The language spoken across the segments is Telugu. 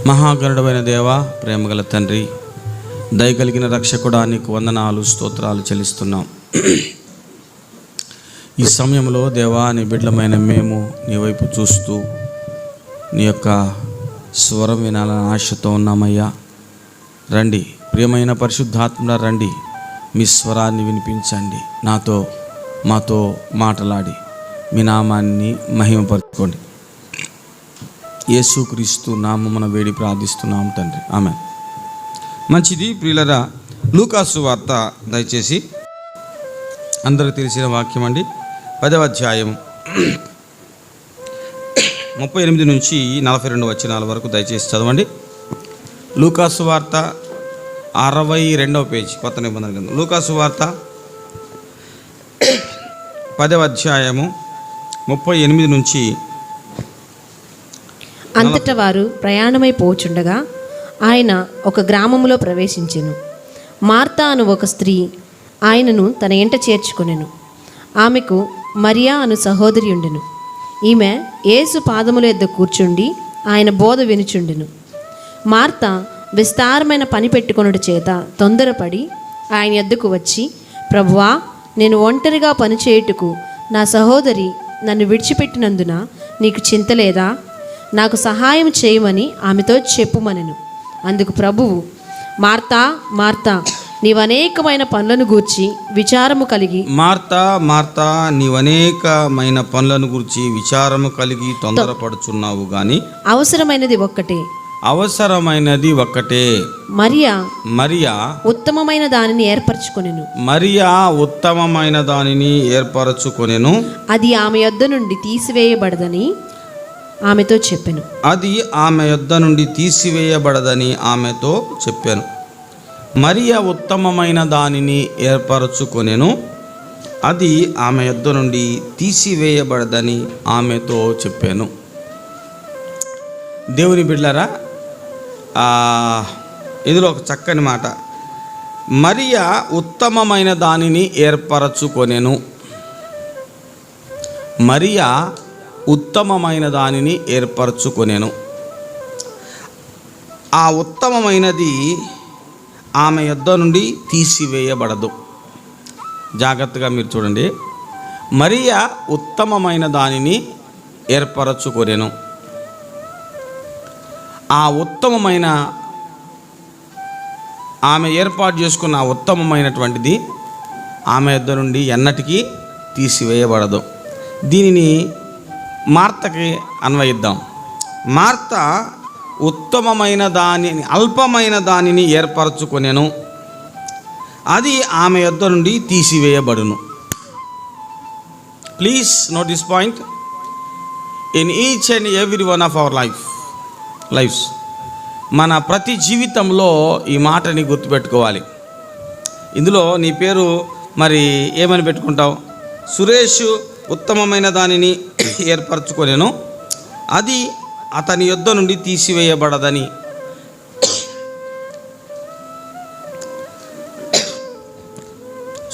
మహాగరుడమైన దేవ, ప్రేమగల తండ్రి, దయగలిగిన రక్షకుడా, నీకు వందనాలు స్తోత్రాలు చెల్లిస్తున్నాం. ఈ సమయంలో దేవా, నీ బిడ్డలమైన మేము నీ వైపు చూస్తూ నీ యొక్క స్వరం వినాలని ఆశతో ఉన్నామయ్యా. రండి ప్రియమైన పరిశుద్ధాత్మ, రండి మీ స్వరాన్ని వినిపించండి. మాతో మాట్లాడి మీ నామాన్ని మహిమపరచుకోండి. యేసుక్రీస్తు నామమున వేడి ప్రార్థిస్తున్నాం తండ్రి, ఆమేన్. మంచిది ప్రియులరా, లూకాసు వార్త దయచేసి అందరికి తెలిసిన వాక్యం అండి. 10వ అధ్యాయం 38 నుంచి 42 వచనాల వరకు దయచేసి చదవండి. లూకాసు వార్త 62వ పేజీ, కొత్త నిబంధన గ్రంథం. లూకాసు వార్త 10వ అధ్యాయము 38 నుంచి. అంతటా వారు ప్రయాణమై పోచుండగా ఆయన ఒక గ్రామములో ప్రవేశించెను. మార్తా అను ఒక స్త్రీ ఆయనను తన ఎంట చేర్చుకొనెను. ఆమెకు మరియా అను సహోదరి ఉండెను. ఈమె యేసు పాదముల యొద్ద కూర్చుండి ఆయన బోధ వినుచుండెను. మార్తా విస్తారమైన పని పెట్టుకొనుట చేత తొందరపడి ఆయన యొద్దకు వచ్చి, ప్రభువా, నేను ఒంటరిగా పనిచేయుటకు నా సహోదరి నన్ను విడిచిపెట్టినందున నీకు చింత లేదా? నాకు సహాయం చేయమని ఆమెతో చెప్పుమనెను. అందుకు ప్రభువు, మార్తా మార్తా, నీవనేకమైన పనులను గూర్చి విచారము కలిగి నీవనేకమైన పనులను గూర్చి విచారము కలిగి తొందరపడుచున్నావు గాని అవసరమైనది ఒక్కటే. మరియా ఉత్తమమైన దానిని ఏర్పరచుకొనెను. అది ఆమె యొద్ద నుండి తీసివేయబడదని ఆమెతో చెప్పాను. మరియా ఉత్తమమైన దానిని ఏర్పరచుకొనెను, అది ఆమె యొద్ద నుండి తీసివేయబడదని ఆమెతో చెప్పాను. దేవుని బిడ్డలారా, ఇందులో ఒక చక్కని మాట. మరియా ఉత్తమమైన దానిని ఏర్పరచుకొనెను. మరియా ఉత్తమమైన దానిని ఏర్పరచుకొనెను. ఆ ఉత్తమమైనది ఆమె యొద్ద నుండి తీసివేయబడదు. జాగ్రత్తగా మీరు చూడండి. మరియా ఉత్తమమైన దానిని ఏర్పరచుకొనెను. ఆ ఉత్తమమైన ఆమె ఏర్పాటు చేసుకున్న ఆ ఉత్తమమైనటువంటిది ఆమె యొద్ద నుండి ఎన్నటికీ తీసివేయబడదు. దీనిని మార్తకి అన్వయిద్దాం. మార్త ఉత్తమమైన దానిని, అల్పమైన దానిని ఏర్పరచుకొనెను, అది ఆమె యొద్ద నుండి తీసివేయబడును. Please note this point in each and every one of our lives. మన ప్రతి జీవితంలో ఈ మాటని గుర్తుపెట్టుకోవాలి. ఇందులో నీ పేరు మరి ఏమని పెట్టుకుంటావు? సురేష్ ఉత్తమమైన దానిని ఏర్పరచుకొనెను, అది అతని యొద్ద నుండి తీసివేయబడదని.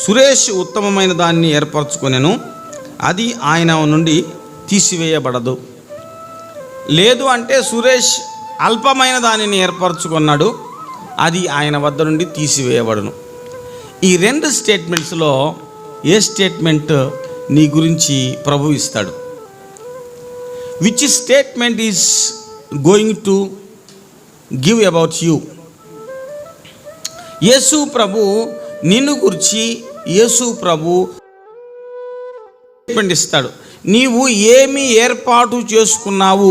సురేష్ ఉత్తమమైన దానిని ఏర్పరచుకొనెను, అది ఆయన నుండి తీసివేయబడదు. లేదు అంటే సురేష్ అల్పమైన దానిని ఏర్పరచుకున్నాడు, అది ఆయన వద్ద నుండి తీసివేయబడును. ఈ రెండు స్టేట్మెంట్స్లో ఏ స్టేట్మెంట్ నీ గురించి ప్రభు ఇస్తాడు? Which statement is going to give about you? యేసు ప్రభు నిన్ను గురించి స్టేట్మెంట్ ఇస్తాడు. నీవు ఏమి ఏర్పాటు చేసుకున్నావు,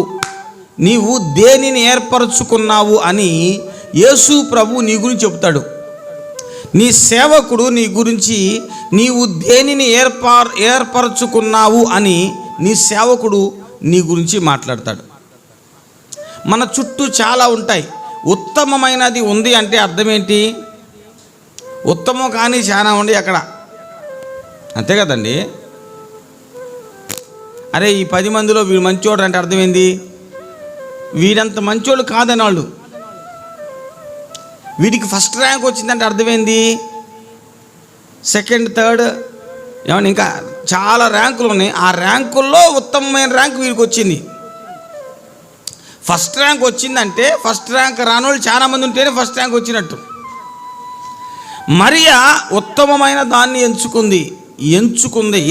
నీవు దేనిని ఏర్పరచుకున్నావు అని యేసు ప్రభు నీ గురించి చెప్తాడు. నీ సేవకుడు నీ గురించి నీవు దేనిని ఏర్పరచుకున్నావు అని నీ సేవకుడు నీ గురించి మాట్లాడతాడు. మన చుట్టూ చాలా ఉంటాయి. ఉత్తమమైనది ఉంది అంటే అర్థం ఏంటి? ఉత్తమం కానీ చాలా ఉండి అక్కడ, అంతే కదండి. అరే, ఈ 10 మందిలో వీడు మంచోడు అంటే అర్థమైంది, వీడంత మంచోడు కాదని వాళ్ళు. వీడికి ఫస్ట్ ర్యాంక్ వచ్చిందంటే అర్థమైంది, సెకండ్, థర్డ్, ఏమన్నా ఇంకా చాలా ర్యాంకులు ఉన్నాయి. ఆ ర్యాంకుల్లో ఉత్తమమైన ర్యాంక్ వీడికి వచ్చింది. ఫస్ట్ ర్యాంక్ వచ్చిందంటే ఫస్ట్ ర్యాంక్ రానోళ్ళు చాలామంది ఉంటేనే ఫస్ట్ ర్యాంక్ వచ్చినట్టు. మరియా ఉత్తమమైన దాన్ని ఎంచుకుంది,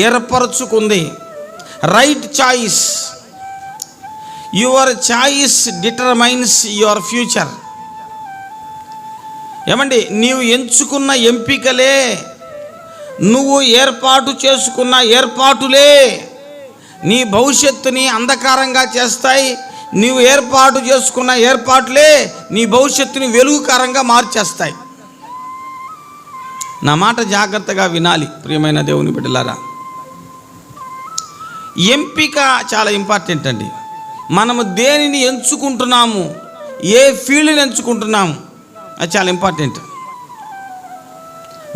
ఏర్పరచుకుంది. Right choice. Your choice determines your future. ఏమండి, నీవు ఎంచుకున్న ఎంపికలే, నువ్వు ఏర్పాటు చేసుకున్న ఏర్పాటులే నీ భవిష్యత్తుని అంధకారంగా చేస్తాయి. నీవు ఏర్పాటు చేసుకున్న ఏర్పాటులే నీ భవిష్యత్తుని వెలుగుకారంగా మార్చేస్తాయి. నా మాట జాగ్రత్తగా వినాలి ప్రియమైన దేవుని బిడ్డలారా. ఎంపిక చాలా ఇంపార్టెంట్ అండి. మనము దేనిని ఎంచుకుంటున్నాము, ఏ ఫీల్డ్ని ఎంచుకుంటున్నాము, అది చాలా ఇంపార్టెంట్.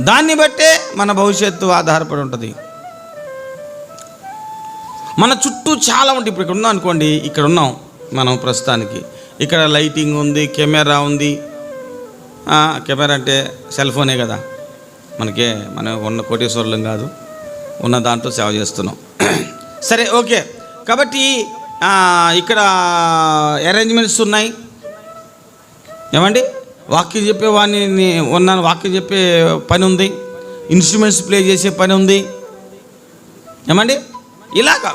దాన్ని బట్టే మన భవిష్యత్తు ఆధారపడి ఉంటుంది. మన చుట్టూ చాలా ఉంటాయి. ఇప్పుడు ఇక్కడ ఉన్నాం అనుకోండి, ఇక్కడ ఉన్నాం మనం ప్రస్తుతానికి. ఇక్కడ లైటింగ్ ఉంది, కెమెరా ఉంది. కెమెరా అంటే సెల్ ఫోనే కదా, మనం ఉన్న కోటేశ్వరులం కాదు, ఉన్న దాంట్లో సేవ చేస్తున్నాం. సరే, ఓకే. కాబట్టి ఇక్కడ అరేంజ్మెంట్స్ ఉన్నాయి. ఏమండి, వాక్యం చెప్పే వాడిని ఉన్నాను, వాక్యం చెప్పే పని ఉంది, ఇన్స్ట్రుమెంట్స్ ప్లే చేసే పని ఉంది. ఏమండి, ఇలాగ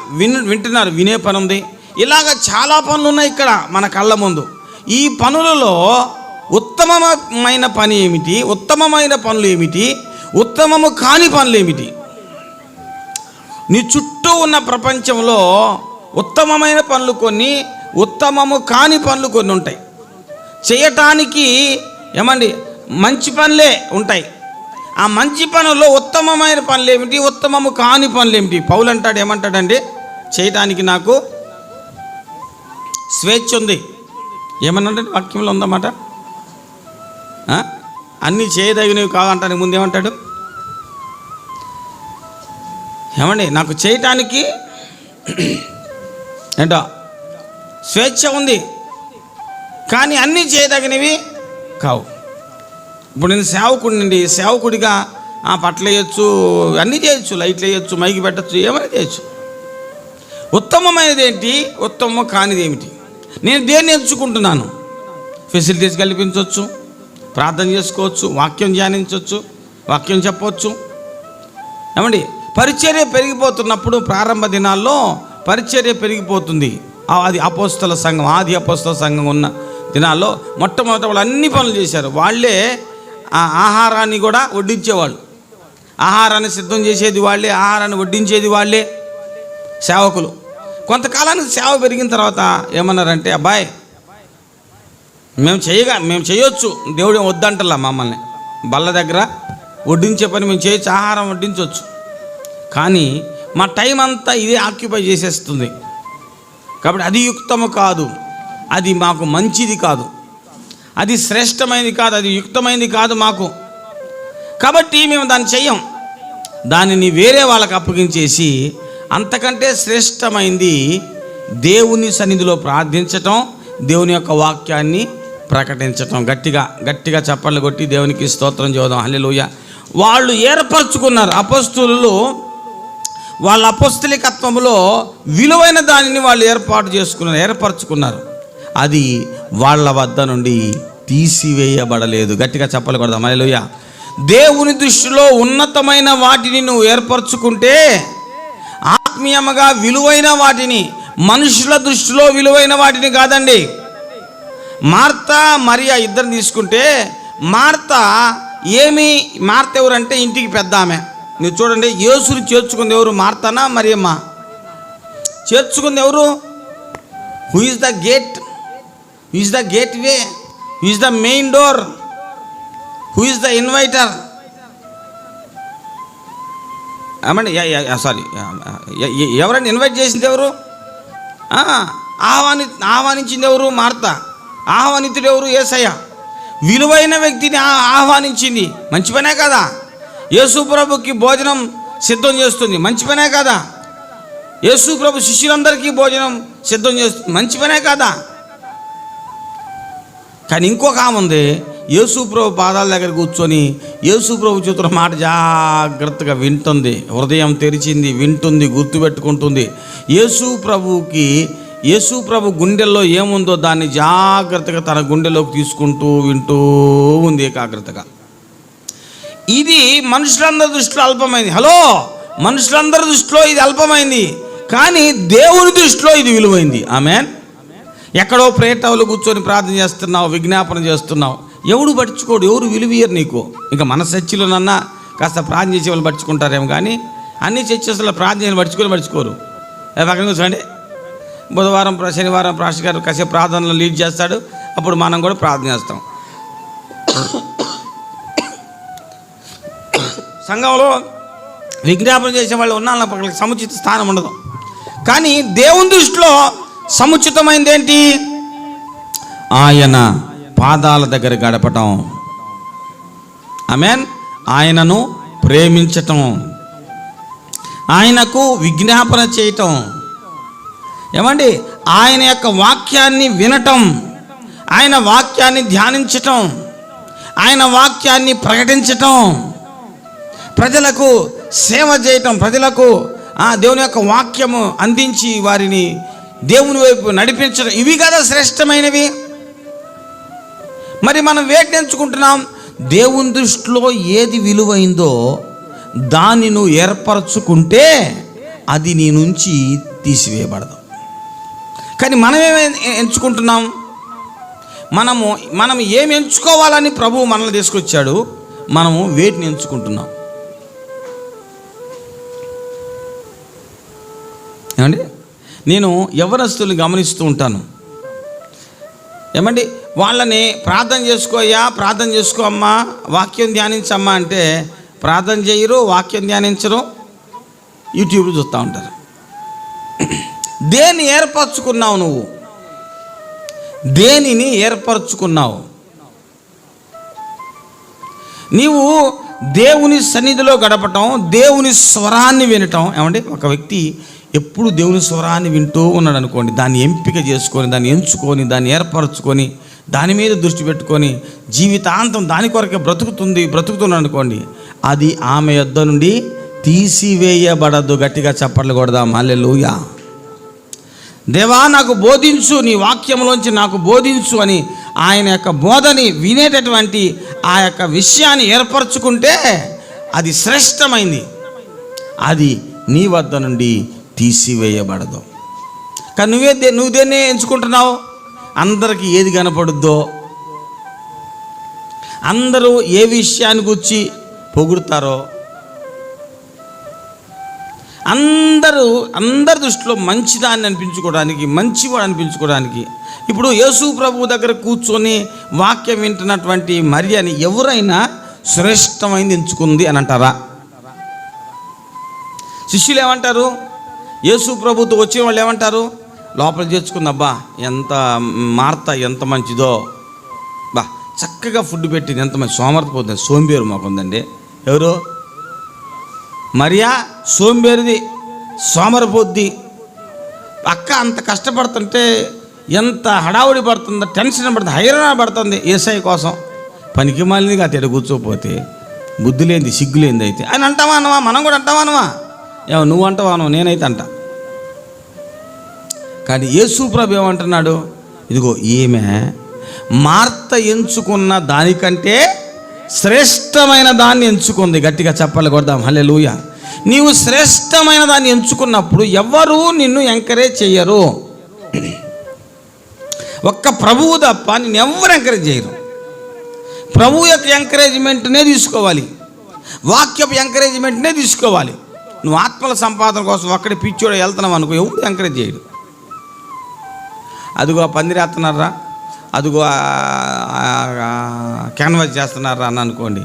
వింటున్నారు, వినే పని ఉంది. ఇలాగ చాలా పనులు ఉన్నాయి ఇక్కడ మన కళ్ళ ముందు. ఈ పనులలో ఉత్తమమైన పని ఏమిటి, ఉత్తమమైన పనులు ఏమిటి, ఉత్తమము కాని పనులు ఏమిటి? నీ చుట్టూ ఉన్న ప్రపంచంలో ఉత్తమమైన పనులు కొన్ని, ఉత్తమము కాని పనులు కొన్ని ఉంటాయి. చేయటానికి ఏమండి మంచి పనులే ఉంటాయి. ఆ మంచి పనుల్లో ఉత్తమమైన పనులు ఏమిటి, ఉత్తమము కాని పనులు ఏమిటి? పౌలు అంటాడు, ఏమంటాడండి, చేయటానికి నాకు స్వేచ్ఛ ఉంది. ఏమన్నాడంటే వాక్యంలో ఉందన్నమాట. అన్నీ చేయదగినవి కావంటానికి ముందు ఏమంటాడు, ఏమండి నాకు చేయటానికి ఏంటో స్వేచ్ఛ ఉంది, కానీ అన్నీ చేయదగినవి కావు. ఇప్పుడు నేను సేవకుడినండి, సేవకుడిగా పట్లు వేయచ్చు, అన్నీ చేయొచ్చు, లైట్లు వేయచ్చు, మైకి పెట్టచ్చు, ఏమైనా చేయొచ్చు. ఉత్తమమైనది ఏంటి, ఉత్తమం కానిది ఏమిటి? నేను దేన్ని ఎంచుకుంటున్నాను? ఫెసిలిటీస్ కల్పించవచ్చు, ప్రార్థన చేసుకోవచ్చు, వాక్యం ధ్యానించవచ్చు, వాక్యం చెప్పవచ్చు. ఏమండి, పరిచర్య పెరిగిపోతున్నప్పుడు ప్రారంభ దినాల్లో పరిచర్య పెరిగిపోతుంది. అది అపోస్తల సంఘం, ఆది అపోస్తల సంఘం ఉన్న దినాల్లో మొట్టమొదట వాళ్ళు అన్ని పనులు చేశారు. వాళ్ళే ఆ ఆహారాన్ని కూడా వడ్డించేవాళ్ళు, ఆహారాన్ని సిద్ధం చేసేది వాళ్ళే, ఆహారాన్ని వడ్డించేది వాళ్ళే సేవకులు. కొంతకాలానికి సేవ పెరిగిన తర్వాత ఏమన్నారంటే, అబ్బాయి మేము చేయొచ్చు, దేవుడు వద్దంటలా మమ్మల్ని, బల్ల దగ్గర వడ్డించే పని మేము చేయొచ్చు, ఆహారం వడ్డించవచ్చు, కానీ మా టైం అంతా ఇదే ఆక్యుపై చేసేస్తుంది, కాబట్టి అది యుక్తము కాదు, అది మాకు మంచిది కాదు, అది శ్రేష్టమైనది కాదు, అది యుక్తమైనది కాదు మాకు, కాబట్టి మేము దాన్ని చెయ్యం. దానిని వేరే వాళ్ళకి అప్పగించేసి అంతకంటే శ్రేష్టమైంది దేవుని సన్నిధిలో ప్రార్థించటం, దేవుని యొక్క వాక్యాన్ని ప్రకటించటం. గట్టిగా చప్పట్లు కొట్టి దేవునికి స్తోత్రం చేద్దాం. హల్లెలూయా. వాళ్ళు ఏర్పరచుకున్నారు, అపొస్తలులు వాళ్ళ అపొస్తలికత్వములో విలువైన దానిని వాళ్ళు ఏర్పరచుకున్నారు. అది వాళ్ళ వద్ద నుండి తీసివేయబడలేదు. గట్టిగా చప్పట్లు కొడదాం. హల్లెలూయా. దేవుని దృష్టిలో ఉన్నతమైన వాటిని నువ్వు ఏర్పరచుకుంటే, ఆత్మీయముగా విలువైన వాటిని, మనుషుల దృష్టిలో విలువైన వాటిని కాదండి. మార్తా మరియా ఇద్దరిని తీసుకుంటే, మార్తా ఎవరంటే ఇంటికి పెద్ద ఆమె. మీరు చూడండి, యేసుని చేర్చుకుంది ఎవరు, మార్తానా మరియమ్మ? చేర్చుకుంది ఎవరు? Who is the gate, who is the gate way, who is the main door, who is the invite her? ఏమండి, సారీ, ఎవరైనా ఇన్వైట్ చేసింది ఎవరు? ఆహ్వానించింది ఎవరు? మార్తా. ఆహ్వానితుడు ఎవరు? యేసయ్య. విలువైన వ్యక్తిని ఆహ్వానించింది, మంచి పనే కదా. యేసు ప్రభుకి భోజనం సిద్ధం చేస్తుంది, మంచి పనే కదా. యేసు ప్రభు శిష్యులందరికీ భోజనం సిద్ధం చేస్తుంది, మంచి పనే కదా. కానీ ఇంకొక ఆమె ఉంది, యేసు ప్రభు పాదాల దగ్గర కూర్చొని యేసు ప్రభు చెబుతున్న మాట జాగ్రత్తగా వింటుంది, హృదయం తెరిచింది, వింటుంది, గుర్తుపెట్టుకుంటుంది. యేసు ప్రభువుకి యేసు ప్రభు గుండెల్లో ఏముందో దాన్ని జాగ్రత్తగా తన గుండెలోకి తీసుకుంటూ వింటూ ఉంది ఏకాగ్రతగా. ఇది మనుషులందరి దృష్టిలో అల్పమైంది. హలో, మనుషులందరి దృష్టిలో ఇది అల్పమైంది, కానీ దేవుని దృష్టిలో ఇది విలువైంది. ఆమేన్. ఎక్కడో ప్రేటవులు కూర్చొని ప్రార్థన చేస్తున్నావు, విజ్ఞాపన చేస్తున్నావు, ఎవడు పట్టించుకోడు, ఎవరు విలువీయరు నీకు. ఇంకా మన చర్చిలోనన్నా కాస్త ప్రార్థన చేసే వాళ్ళు పట్టించుకుంటారేమో, కానీ అన్ని చర్చెస్లో ప్రార్థన పట్టించుకోరు. పక్కన కూర్చోండి, బుధవారం శనివారం ప్రాస్టర్ గారు కాసేపు ప్రార్థనలో లీడ్ చేస్తాడు, అప్పుడు మనం కూడా ప్రార్థన చేస్తాం. సంఘంలో విజ్ఞాపన చేసే వాళ్ళు ఉన్న పక్కన సముచిత స్థానం ఉండదు. కానీ దేవుని దృష్టిలో సముచితమైంది ఏంటి? ఆయన పాదాల దగ్గర గడపటం. ఆమేన్. ఆయనను ప్రేమించటం, ఆయనకు విజ్ఞాపన చేయటం, ఏమండి, ఆయన యొక్క వాక్యాన్ని వినటం, ఆయన వాక్యాన్ని ధ్యానించటం, ఆయన వాక్యాన్ని ప్రకటించటం, ప్రజలకు సేవ చేయటం, ప్రజలకు దేవుని యొక్క వాక్యము అందించి వారిని దేవుని వైపు నడిపించడం, ఇవి కదా శ్రేష్టమైనవి. మరి మనం వేటిని ఎంచుకుంటున్నాం? దేవుని దృష్టిలో ఏది విలువైందో దాన్ని నువ్వు ఏర్పరచుకుంటే అది నీ నుంచి తీసివేయబడదు. కానీ మనమేమి ఎంచుకుంటున్నాం? మనం ఏమి ఎంచుకోవాలని ప్రభువు మనల్ని తీసుకొచ్చాడు, మనము వేటిని ఎంచుకుంటున్నాం? ఏమండి, నేను యవ్వనస్తుల్ని గమనిస్తూ ఉంటాను. ఏమండి, వాళ్ళని ప్రార్థన చేసుకోయ్యా, ప్రార్థన చేసుకో అమ్మా, వాక్యం ధ్యానించమ్మా అంటే ప్రార్థన చేయరు, వాక్యం ధ్యానించరు, యూట్యూబ్ చూస్తూ ఉంటారు. దేన్ని ఏర్పరచుకున్నావు నువ్వు? దేనిని ఏర్పరచుకున్నావు? నీవు దేవుని సన్నిధిలో గడపటం, దేవుని స్వరాన్ని వినటం. ఏమండి, ఒక వ్యక్తి ఎప్పుడు దేవుని స్వరాన్ని వింటూ ఉన్నాడు అనుకోండి, దాన్ని ఎంపిక చేసుకొని, దాన్ని ఎంచుకొని, దాన్ని ఏర్పరచుకొని, దాని మీద దృష్టి పెట్టుకొని జీవితాంతం దాని కొరకే బ్రతుకుతున్నాడు అనుకోండి, అది ఆమె యొద్ద నుండి తీసివేయబడదు. గట్టిగా చప్పట్లు కొడదాం. హల్లెలూయా. దేవా, నాకు బోధించు, నీ వాక్యంలోంచి నాకు బోధించు అని ఆయన యొక్క బోధని వినేటటువంటి ఆ యొక్క విషయాన్ని ఏర్పరచుకుంటే అది శ్రేష్టమైంది, అది నీ వద్ద నుండి తీసివేయబడదు. కానీ నువ్వు దేన్ని ఎంచుకుంటున్నావు? అందరికీ ఏది కనపడుద్దో, అందరూ ఏ విషయాన్ని గురించి పొగుడుతారో, అందరి దృష్టిలో మంచిదాన్ని అనిపించుకోవడానికి, మంచివాడు అనిపించుకోవడానికి. ఇప్పుడు యేసు ప్రభు దగ్గర కూర్చొని వాక్యం వింటున్నటువంటి మరియని ఎవరైనా శ్రేష్టమైంది ఎంచుకుంది అని అంటారా? శిష్యులు ఏమంటారు? యేసు ప్రభుతో వచ్చిన వాళ్ళు ఏమంటారు? లోపల చేర్చుకుందబ్బా, ఎంత మార్త ఎంత మంచిదో, బా చక్కగా ఫుడ్ పెట్టింది, ఎంత మంచి సోమర్తపోతుంది, సోంబేరు మాకుందండి. ఎవరు? మరియా సోంబేరిది, సోమరపోద్ది. అక్క అంత కష్టపడుతుంటే ఎంత హడావుడి పడుతుందో, టెన్షన్ పడుతుంది, హైరాణ పడుతుంది యేసయ్య కోసం. పనికి మాలిందిగా అతడు కూర్చోపోతే బుద్ధి లేనిది, సిగ్గు లేనిది అయితే అని అంటావా అనవా? మనం కూడా అంటావా అనవా? ఏమో నువ్వు అంటావా అనవా? నేనైతే అంట. కానీ యేసు ప్రభు ఏమంటున్నాడు? ఇదిగో ఈమె మార్త ఎంచుకున్న దానికంటే శ్రేష్టమైన దాన్ని ఎంచుకుంది. గట్టిగా చెప్పాలి, కొడదాం. హల్లెలూయా. నీవు శ్రేష్టమైన దాన్ని ఎంచుకున్నప్పుడు ఎవరు నిన్ను ఎంకరేజ్ చెయ్యరు. ఒక్క ప్రభువు తప్ప నిన్ను ఎవరు ఎంకరేజ్ చేయరు. ప్రభువు యొక్క ఎంకరేజ్మెంట్నే తీసుకోవాలి, వాక్యపు ఎంకరేజ్మెంట్నే తీసుకోవాలి. నువ్వు ఆత్మల సంపాదన కోసం ఒక్కడి పిచ్చోడు వెళ్తున్నావు అనుకో, ఎవరు ఎంకరేజ్ చేయడు. అదిగో పందిరేస్తున్నారా, అదిగో క్యాన్వాస్ చేస్తున్నారా అని అనుకోండి,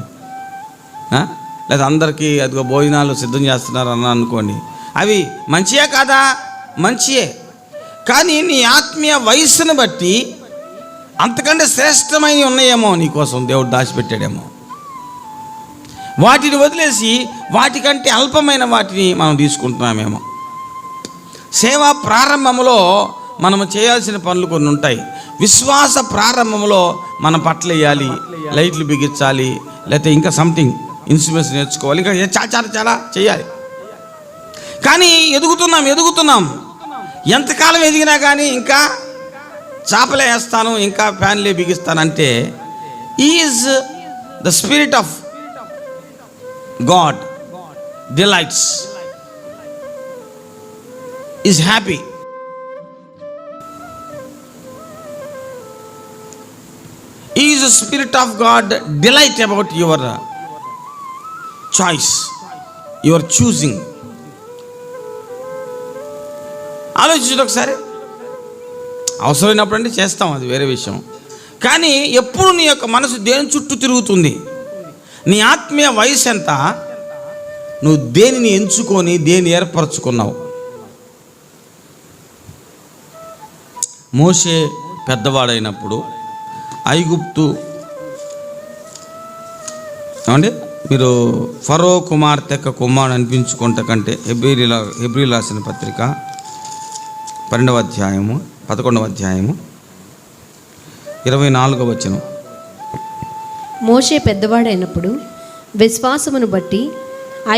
లేదా అందరికీ అదిగో భోజనాలు సిద్ధం చేస్తున్నారు అని అనుకోండి, అవి మంచియే కాదా? మంచియే. కానీ నీ ఆత్మీయ వయస్సును బట్టి అంతకంటే శ్రేష్టమైనవి ఉన్నాయేమో నీకోసం దేవుడు దాచిపెట్టాడేమో. వాటిని వదిలేసి వాటికంటే అల్పమైన వాటిని మనం తీసుకుంటున్నామేమో. సేవా ప్రారంభంలో మనము చేయాల్సిన పనులు కొన్ని ఉంటాయి. విశ్వాస ప్రారంభంలో మన పట్ల వేయాలి, లైట్లు బిగించాలి, లేకపోతే ఇంకా సంథింగ్ ఇన్స్ట్రుమెంట్స్ నేర్చుకోవాలి, ఇంకా చాలా చాలా చేయాలి. కానీ ఎదుగుతున్నాం. ఎంతకాలం ఎదిగినా కానీ ఇంకా చాపలే వేస్తాను, ఇంకా ఫ్యాన్లే బిగిస్తానంటే is the spirit of God delights, is happy. Is the spirit of God delight about your choice, your choosing. ఆలోచించండి ఒకసారి. అవసరమైనప్పుడు అంటే చేస్తాం, అది వేరే విషయం. కానీ ఎప్పుడు నీ యొక్క మనసు దేని చుట్టూ తిరుగుతుంది? నీ ఆత్మీయ వయసు ఎంత? నువ్వు దేనిని ఎంచుకొని దేన్ని ఏర్పరచుకున్నావు? మోషే పెద్దవాడైనప్పుడు ఐగుప్తు, ఏమండి మీరు ఫరో కుమార్తె కుమారుడు అనిపించుకుంట కంటే హెబ్రీ రాసిన పత్రిక 12వ అధ్యాయము 11వ అధ్యాయము 24వ వచనం. మోషే పెద్దవాడైనప్పుడు విశ్వాసమును బట్టి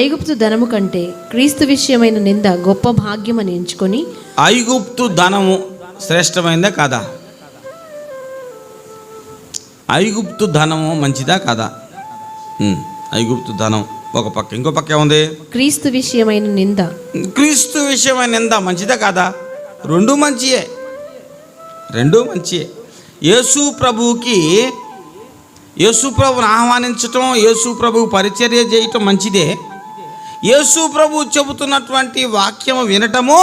ఐగుప్తు ధనము కంటే క్రీస్తు విషయమైన నింద గొప్ప భాగ్యం అని ఎంచుకొని. ఐగుప్తు ధనము శ్రేష్టమైందా కాదా? ఐగుప్తు ధనము మంచిదా కాదా? ఐగుప్తు ధనం ఒక పక్క, ఇంకో పక్క ఏముంది? క్రీస్తు విషయమైన నింద. క్రీస్తు విషయమైన నింద మంచిదా కాదా? రెండు మంచియే, రెండు మంచియే. యేసు ప్రభువుకి, యేసు ప్రభువుని ఆహ్వానించటం, యేసు ప్రభువు పరిచర్య చేయటం మంచిదే. యేసు ప్రభువు చెబుతున్నటువంటి వాక్యం వినటము,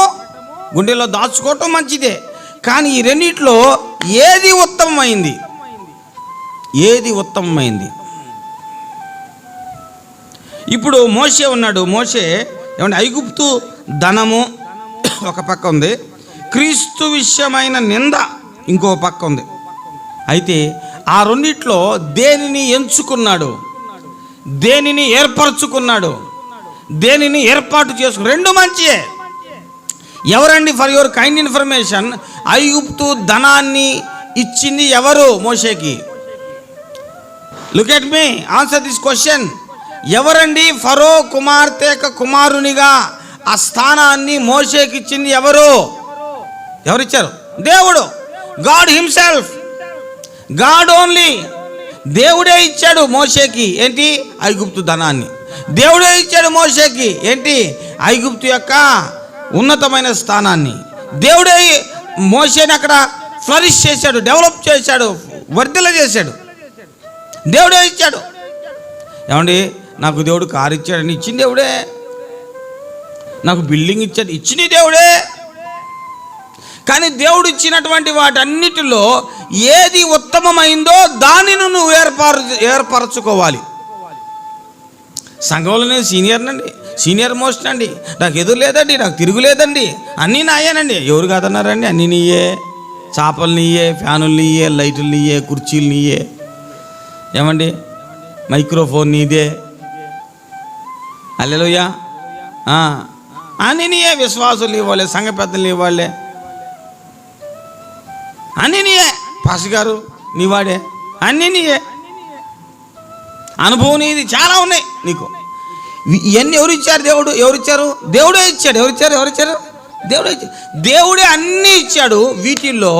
గుండెలో దాచుకోవటం మంచిదే. కానీ ఈ రెండిట్లో ఏది ఉత్తమమైంది? ఏది ఉత్తమమైంది? ఇప్పుడు మోషే ఉన్నాడు. మోషే ఏమంటే ఐగుప్తు ధనము ఒక పక్క ఉంది, క్రీస్తు విషయమైన నింద ఇంకో పక్క ఉంది. అయితే ఆ రెండిట్లో దేనిని ఎంచుకున్నాడు? దేనిని ఏర్పరచుకున్నాడు? దేనిని ఏర్పాటు చేసుకు? రెండు మంచియే. ఎవరండి? ఫర్ యువర్ కైండ్ ఇన్ఫర్మేషన్, ఐగుప్తు ధనాన్ని ఇచ్చింది ఎవరు మోషేకి? Look at me, answer this question. ఎవరండి ఫరో కుమార్తె కుమారునిగా ఆ స్థానాన్ని మోషేకి ఇచ్చింది? ఎవరు? ఎవరిచ్చారు? దేవుడు, గాడ్ హిమ్సెల్ఫ్, గాడ్ ఓన్లీ. దేవుడే ఇచ్చాడు మోషేకి ఏంటి? ఐగుప్తు ధనాన్ని. దేవుడే ఇచ్చాడు మోషేకి ఏంటి? ఐగుప్తు యొక్క ఉన్నతమైన స్థానాన్ని. దేవుడే మోషేని అక్కడ ఫ్లరిష్ చేశాడు, డెవలప్ చేశాడు, వర్ధిల్ల చేశాడు. దేవుడే ఇచ్చాడు. ఏమండి, నాకు దేవుడు కారు ఇచ్చాడని ఇచ్చింది దేవుడే. నాకు బిల్డింగ్ ఇచ్చాడు, ఇచ్చింది దేవుడే. కానీ దేవుడు ఇచ్చినటువంటి వాటన్నిటిలో ఏది ఉత్తమమైందో దానిని నువ్వు ఏర్పరచుకోవాలి. సంఘంలో నేను సీనియర్నండి, సీనియర్ మోస్ట్ అండి, నాకు ఎదురు లేదండి, నాకు తిరుగులేదండి, అన్నీ నాయేనండి. ఎవరు కాదన్నారండి? అన్నీ నీయే. చాపలు నీయే, ఫ్యానులు నీయే, లైట్లు నీయే, కుర్చీలు నీయే, ఏమండి మైక్రోఫోన్ నీదే. హల్లెలూయా. అన్నీ నీయే. విశ్వాసులు ఇవ్వాలి, సంఘ పెద్దలు ఇవ్వాలి, అన్నీ నీయే. పాస్ గారు నీవాడే, అన్నీ నీయే. అనుభవం నీది, చాలా ఉన్నాయి నీకు. ఇవన్నీ ఎవరు ఇచ్చారు? దేవుడు. ఎవరిచ్చారు? దేవుడే ఇచ్చాడు. ఎవరిచ్చారు? దేవుడే ఇచ్చాడు. దేవుడే అన్నీ ఇచ్చాడు. వీటిల్లో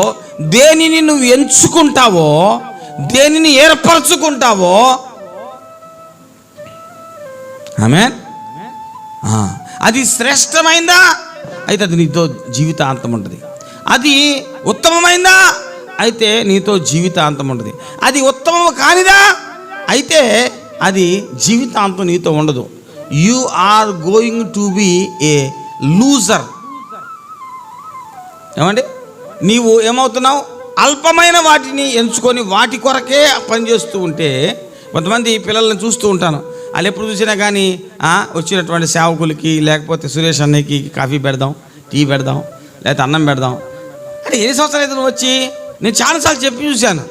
దేనిని నువ్వు ఎంచుకుంటావో, దేనిని ఏర్పరచుకుంటావో, ఆమేన్, అది శ్రేష్టమైందా అయితే అది నీతో జీవితాంతం ఉంటుంది. అది ఉత్తమమైందా అయితే నీతో జీవితాంతం ఉంటుంది. అది ఉత్తమం కానిదా అయితే అది జీవితాంతం నీతో ఉండదు. You are going to be a loser. ఏమండి, నీవు ఏమవుతున్నావు? అల్పమైన వాటిని ఎంచుకొని వాటి కొరకే పనిచేస్తూ ఉంటే. కొంతమంది పిల్లల్ని చూస్తూ ఉంటాను, వాళ్ళు ఎప్పుడు చూసినా కానీ వచ్చినటువంటి సేవకులకి లేకపోతే సురేష్ అన్నయ్యకి కాఫీ పెడదాం, టీ పెడదాం, లేకపోతే అన్నం పెడదాం అంటే ఎన్ని సంవత్సరాలు అయితే నువ్వు వచ్చి? నేను చాలాసార్లు చెప్పి చూశాను,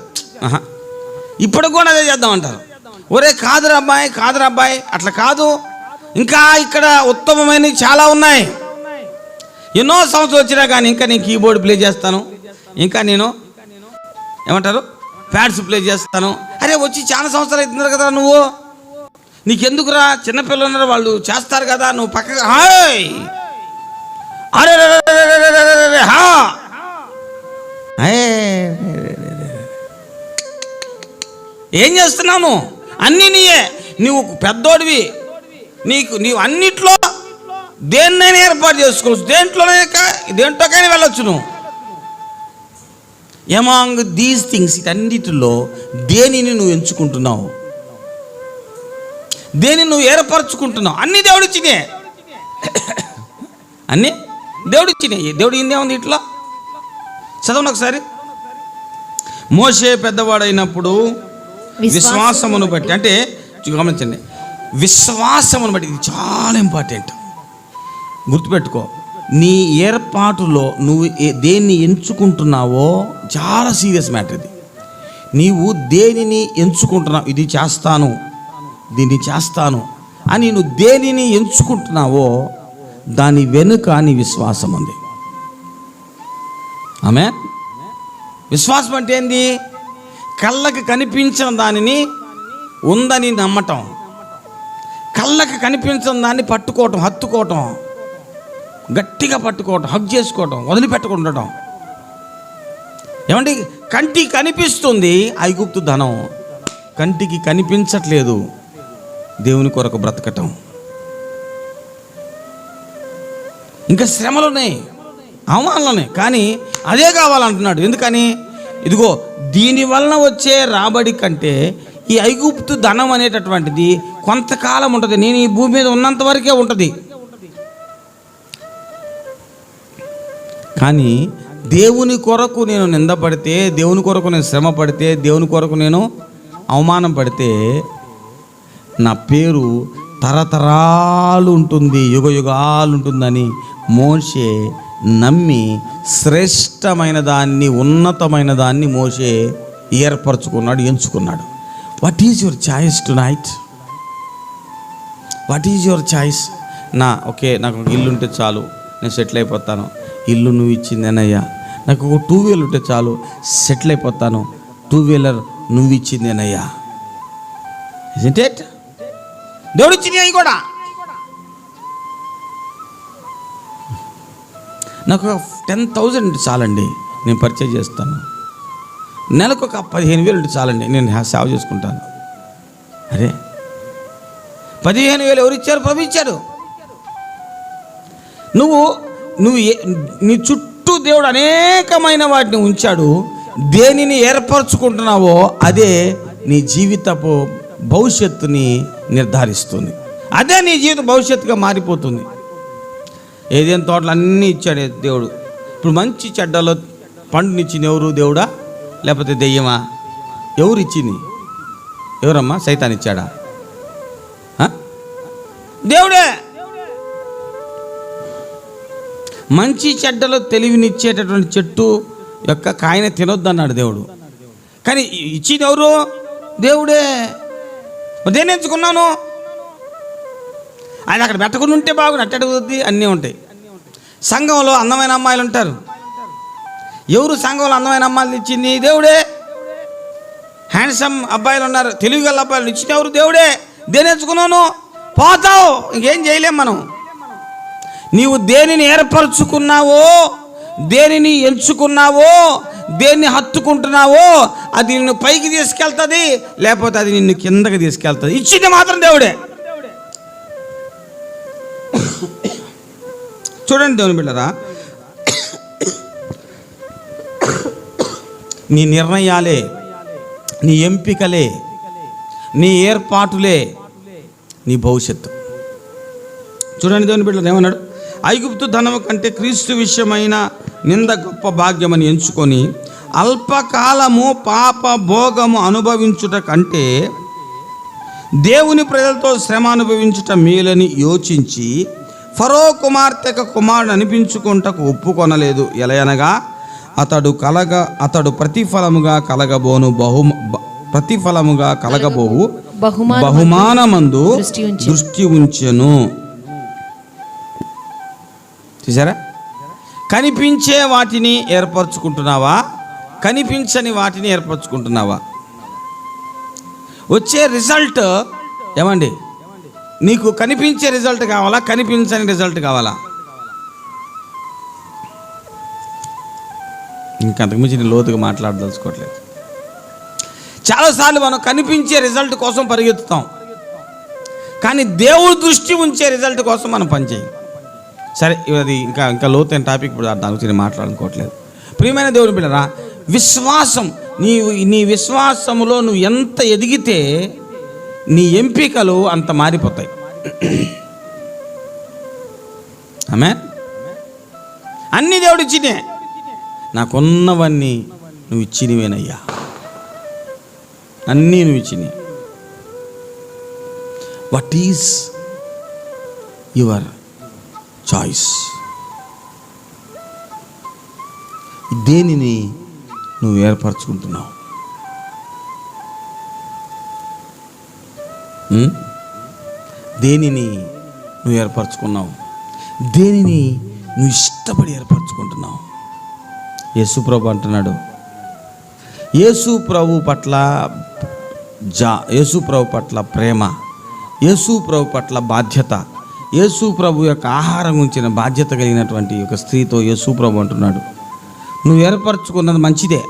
ఇప్పుడు కూడా అదే చేద్దాం అంటారు. ఒరే కాదురా అబ్బాయి, అట్లా కాదు. ఇంకా ఇక్కడ ఉత్తమమైనవి చాలా ఉన్నాయి. ఎన్నో సంవత్సరాలు వచ్చినా కానీ ఇంకా నేను కీబోర్డ్ ప్లే చేస్తాను, ఇంకా నేను ఏమంటారు ప్యాడ్స్ ప్లే చేస్తాను. అరే వచ్చి చాలా సంవత్సరాలు అవుతున్నారు కదా నువ్వు, నీకెందుకురా? చిన్నపిల్లలు ఉన్నారు, వాళ్ళు చేస్తారు కదా, నువ్వు పక్కగా. హాయ్, అరే ఏం చేస్తున్నాను? అన్నీ నీయే, నువ్వు పెద్దోడివి, నీవు అన్నిట్లో దేన్నైనా ఏర్పాటు చేసుకోవచ్చు, దేంట్లోకైనా వెళ్ళొచ్చు. నువ్వు ఎమాంగ్ దీస్ థింగ్స్, ఇటన్నిటిలో దేనిని నువ్వు ఎంచుకుంటున్నావు, దేనిని నువ్వు ఏర్పరచుకుంటున్నావు? అన్నీ దేవుడిచ్చినే, అన్నీ దేవుడిచ్చినాయి. దేవుడు ఇందేముంది ఇట్లా? చదవండి ఒకసారి. మోషే పెద్దవాడైనప్పుడు విశ్వాసమును బట్టి, అంటే గమనించండి, విశ్వాసమును బట్టి, ఇది చాలా ఇంపార్టెంట్, గుర్తుపెట్టుకో. నీ ఏర్పాటులో నువ్వు దేన్ని ఎంచుకుంటున్నావో చాలా సీరియస్ మ్యాటర్ ఇది. నీవు దేనిని ఎంచుకుంటున్నావు, ఇది చేస్తాను, దీన్ని చేస్తాను అని నువ్వు దేనిని ఎంచుకుంటున్నావో దాని వెనుక నీ విశ్వాసం ఉంది. ఆమె విశ్వాసం అంటే ఏంది? కళ్ళకి కనిపించిన దానిని ఉందని నమ్మటం, కళ్ళకి కనిపించిన దాన్ని పట్టుకోవటం, హత్తుకోవటం, గట్టిగా పట్టుకోవటం, హగ్ చేసుకోవటం, వదిలిపెట్టకుండా ఉండటం. ఏమంటే కంటికి కనిపిస్తుంది ఐగుప్తు ధనం, కంటికి కనిపించట్లేదు దేవుని కొరకు బ్రతకటం. ఇంకా శ్రమలు ఉన్నాయి, అవమానాలు ఉన్నాయి, కానీ అదే కావాలంటున్నాడు. ఎందుకని? ఇదిగో దీని వలన వచ్చే రాబడి కంటే ఈ ఐగుప్తు ధనం అనేటటువంటిది కొంతకాలం ఉంటుంది, నేను ఈ భూమి మీద ఉన్నంత వరకే ఉంటుంది. కానీ దేవుని కొరకు నేను నిందపడితే, దేవుని కొరకు నేను శ్రమ పడితే, దేవుని కొరకు నేను అవమానం పడితే నా పేరు తరతరాలు ఉంటుంది, యుగ యుగాలు ఉంటుందని మోషే నమ్మి శ్రేష్టమైన దాన్ని, ఉన్నతమైన దాన్ని మోషే ఏర్పరచుకున్నాడు, ఎంచుకున్నాడు. What is your choice tonight? What is your choice? నాకు ఒక ఇల్లు ఉంటే చాలు, నేను సెటిల్ అయిపోతాను. ఇల్లు నువ్వు ఇచ్చిందేనయ్యా. నాకు ఒక 2 వీలర్ ఉంటే చాలు, సెటిల్ అయిపోతాను. 2 వీలర్ నువ్వు ఇచ్చిందేనయ్యా. Isn't it? దేవుడు ఇచ్చింది అవి కూడా. నాకు 10,000 ఉంటే చాలండి, నేను పర్చేజ్ చేస్తాను. నెలకు ఒక 15,000 ఉంటే చాలండి, నేను సేవ చేసుకుంటాను. అరే 15,000 ఎవరు ఇచ్చారు? ప్రభు ఇచ్చాడు. నువ్వు నీ చుట్టూ దేవుడు అనేకమైన వాటిని ఉంచాడు. దేనిని ఏర్పరచుకుంటున్నావో అదే నీ జీవితపు భవిష్యత్తుని నిర్ధారిస్తుంది, అదే నీ జీవిత భవిష్యత్తుగా మారిపోతుంది. ఏదైనా తోటలు అన్నీ ఇచ్చాడు దేవుడు. ఇప్పుడు మంచి చెడ్డలో పండునిచ్చింది ఎవరు? దేవుడా లేకపోతే దెయ్యమా? ఎవరు ఇచ్చింది? ఎవరమ్మా? సైతాన్ ఇచ్చాడా? దేవుడే. మంచి చెడ్డలో తెలివినిచ్చేటటువంటి చెట్టు యొక్క కాయని తినొద్దు అన్నాడు దేవుడు. కానీ ఇచ్చింది ఎవరు? దేవుడే. దేన్ని ఎంచుకున్నాను? ఆయన అక్కడ పెట్టకుండా ఉంటే బాగుంది, అట్టడుగుద్ది, అన్నీ ఉంటాయి. సంఘంలో అందమైన అమ్మాయిలు ఉంటారు. ఎవరు సంఘంలో అందమైన అమ్మాయిలు ఇచ్చింది? దేవుడే. హ్యాండ్సమ్ అబ్బాయిలు ఉన్నారు, తెలివిగల అబ్బాయిలు ఇచ్చింది ఎవరు? దేవుడే. దేన్ని ఎంచుకున్నాను? పోతావు, ఇంకేం చేయలేం మనం. నీవు దేనిని ఏర్పరచుకున్నావో, దేనిని ఎంచుకున్నావో, దేన్ని హత్తుకుంటున్నావో అది నిన్ను పైకి తీసుకెళ్తుంది, లేకపోతే అది నిన్ను కిందకి తీసుకెళ్తుంది. ఇచ్చింది మాత్రం దేవుడే. చూడండి దేవుని బిడ్డరా, నీ నిర్ణయాలే, నీ ఎంపికలే, నీ ఏర్పాటులే నీ భవిష్యత్తు. చూడండి దేవుని బిడ్డలు ఏమన్నాడు? ఐగుప్తు ధనము కంటే క్రీస్తు విషయమైన నింద గొప్ప భాగ్యమని ఎంచుకొని అల్పకాలము పాప భోగము అనుభవించుట కంటే దేవుని ప్రజలతో శ్రమ అనుభవించుట మేలని యోచించి ఫరో కుమార్తెకు కుమారుడు అనిపించుకుంటకు ఒప్పుకొనలేదు. ఎలయనగా అతడు ప్రతిఫలముగా కలగబోవు బహుమానమందు దృష్టి ఉంచెను. చూసారా? కనిపించే వాటిని ఏర్పరచుకుంటున్నావా, కనిపించని వాటిని ఏర్పరచుకుంటున్నావా? వచ్చే రిజల్ట్ ఏమండి? నీకు కనిపించే రిజల్ట్ కావాలా, కనిపించని రిజల్ట్ కావాలా? ఇంకంతకుమించి నేను లోతుగా మాట్లాడదలుచుకోవట్లేదు. చాలాసార్లు మనం కనిపించే రిజల్ట్ కోసం పరిగెత్తుతాం, కానీ దేవుడి దృష్టి ఉంచే రిజల్ట్ కోసం మనం పనిచేయం. సరే, అది ఇంకా లోతైన టాపిక్, ఇప్పుడు దాని గురించి నేను మాట్లాడుకోవట్లేదు. ప్రియమైన దేవుని బిడ్డలారా, విశ్వాసం, నీ విశ్వాసములో నువ్వు ఎంత ఎదిగితే నీ ఎంపికలు అంత మారిపోతాయి. ఆమేన్. అన్నీ దేవుడు ఇచ్చినే, నాకున్నవన్నీ నువ్వు ఇచ్చినవేనయ్యా, అన్నీ నువ్వు ఇచ్చినవి. What is your choice? దేనిని నువ్వు ఏర్పరచుకుంటున్నావు? దేనిని నువ్వు ఏర్పరచుకున్నావు? దేనిని నువ్వు ఇష్టపడి ఏర్పరచుకుంటున్నావు? యేసు ప్రభు అంటున్నాడు, యేసు ప్రభు పట్ల ప్రేమ, యేసు ప్రభు పట్ల బాధ్యత, యేసు ప్రభు యొక్క ఆహారం ఉంచిన బాధ్యత కలిగినటువంటి ఒక స్త్రీతో యేసు ప్రభు అంటున్నాడు, నువ్వు ఏర్పరచుకున్నది మంచిదే,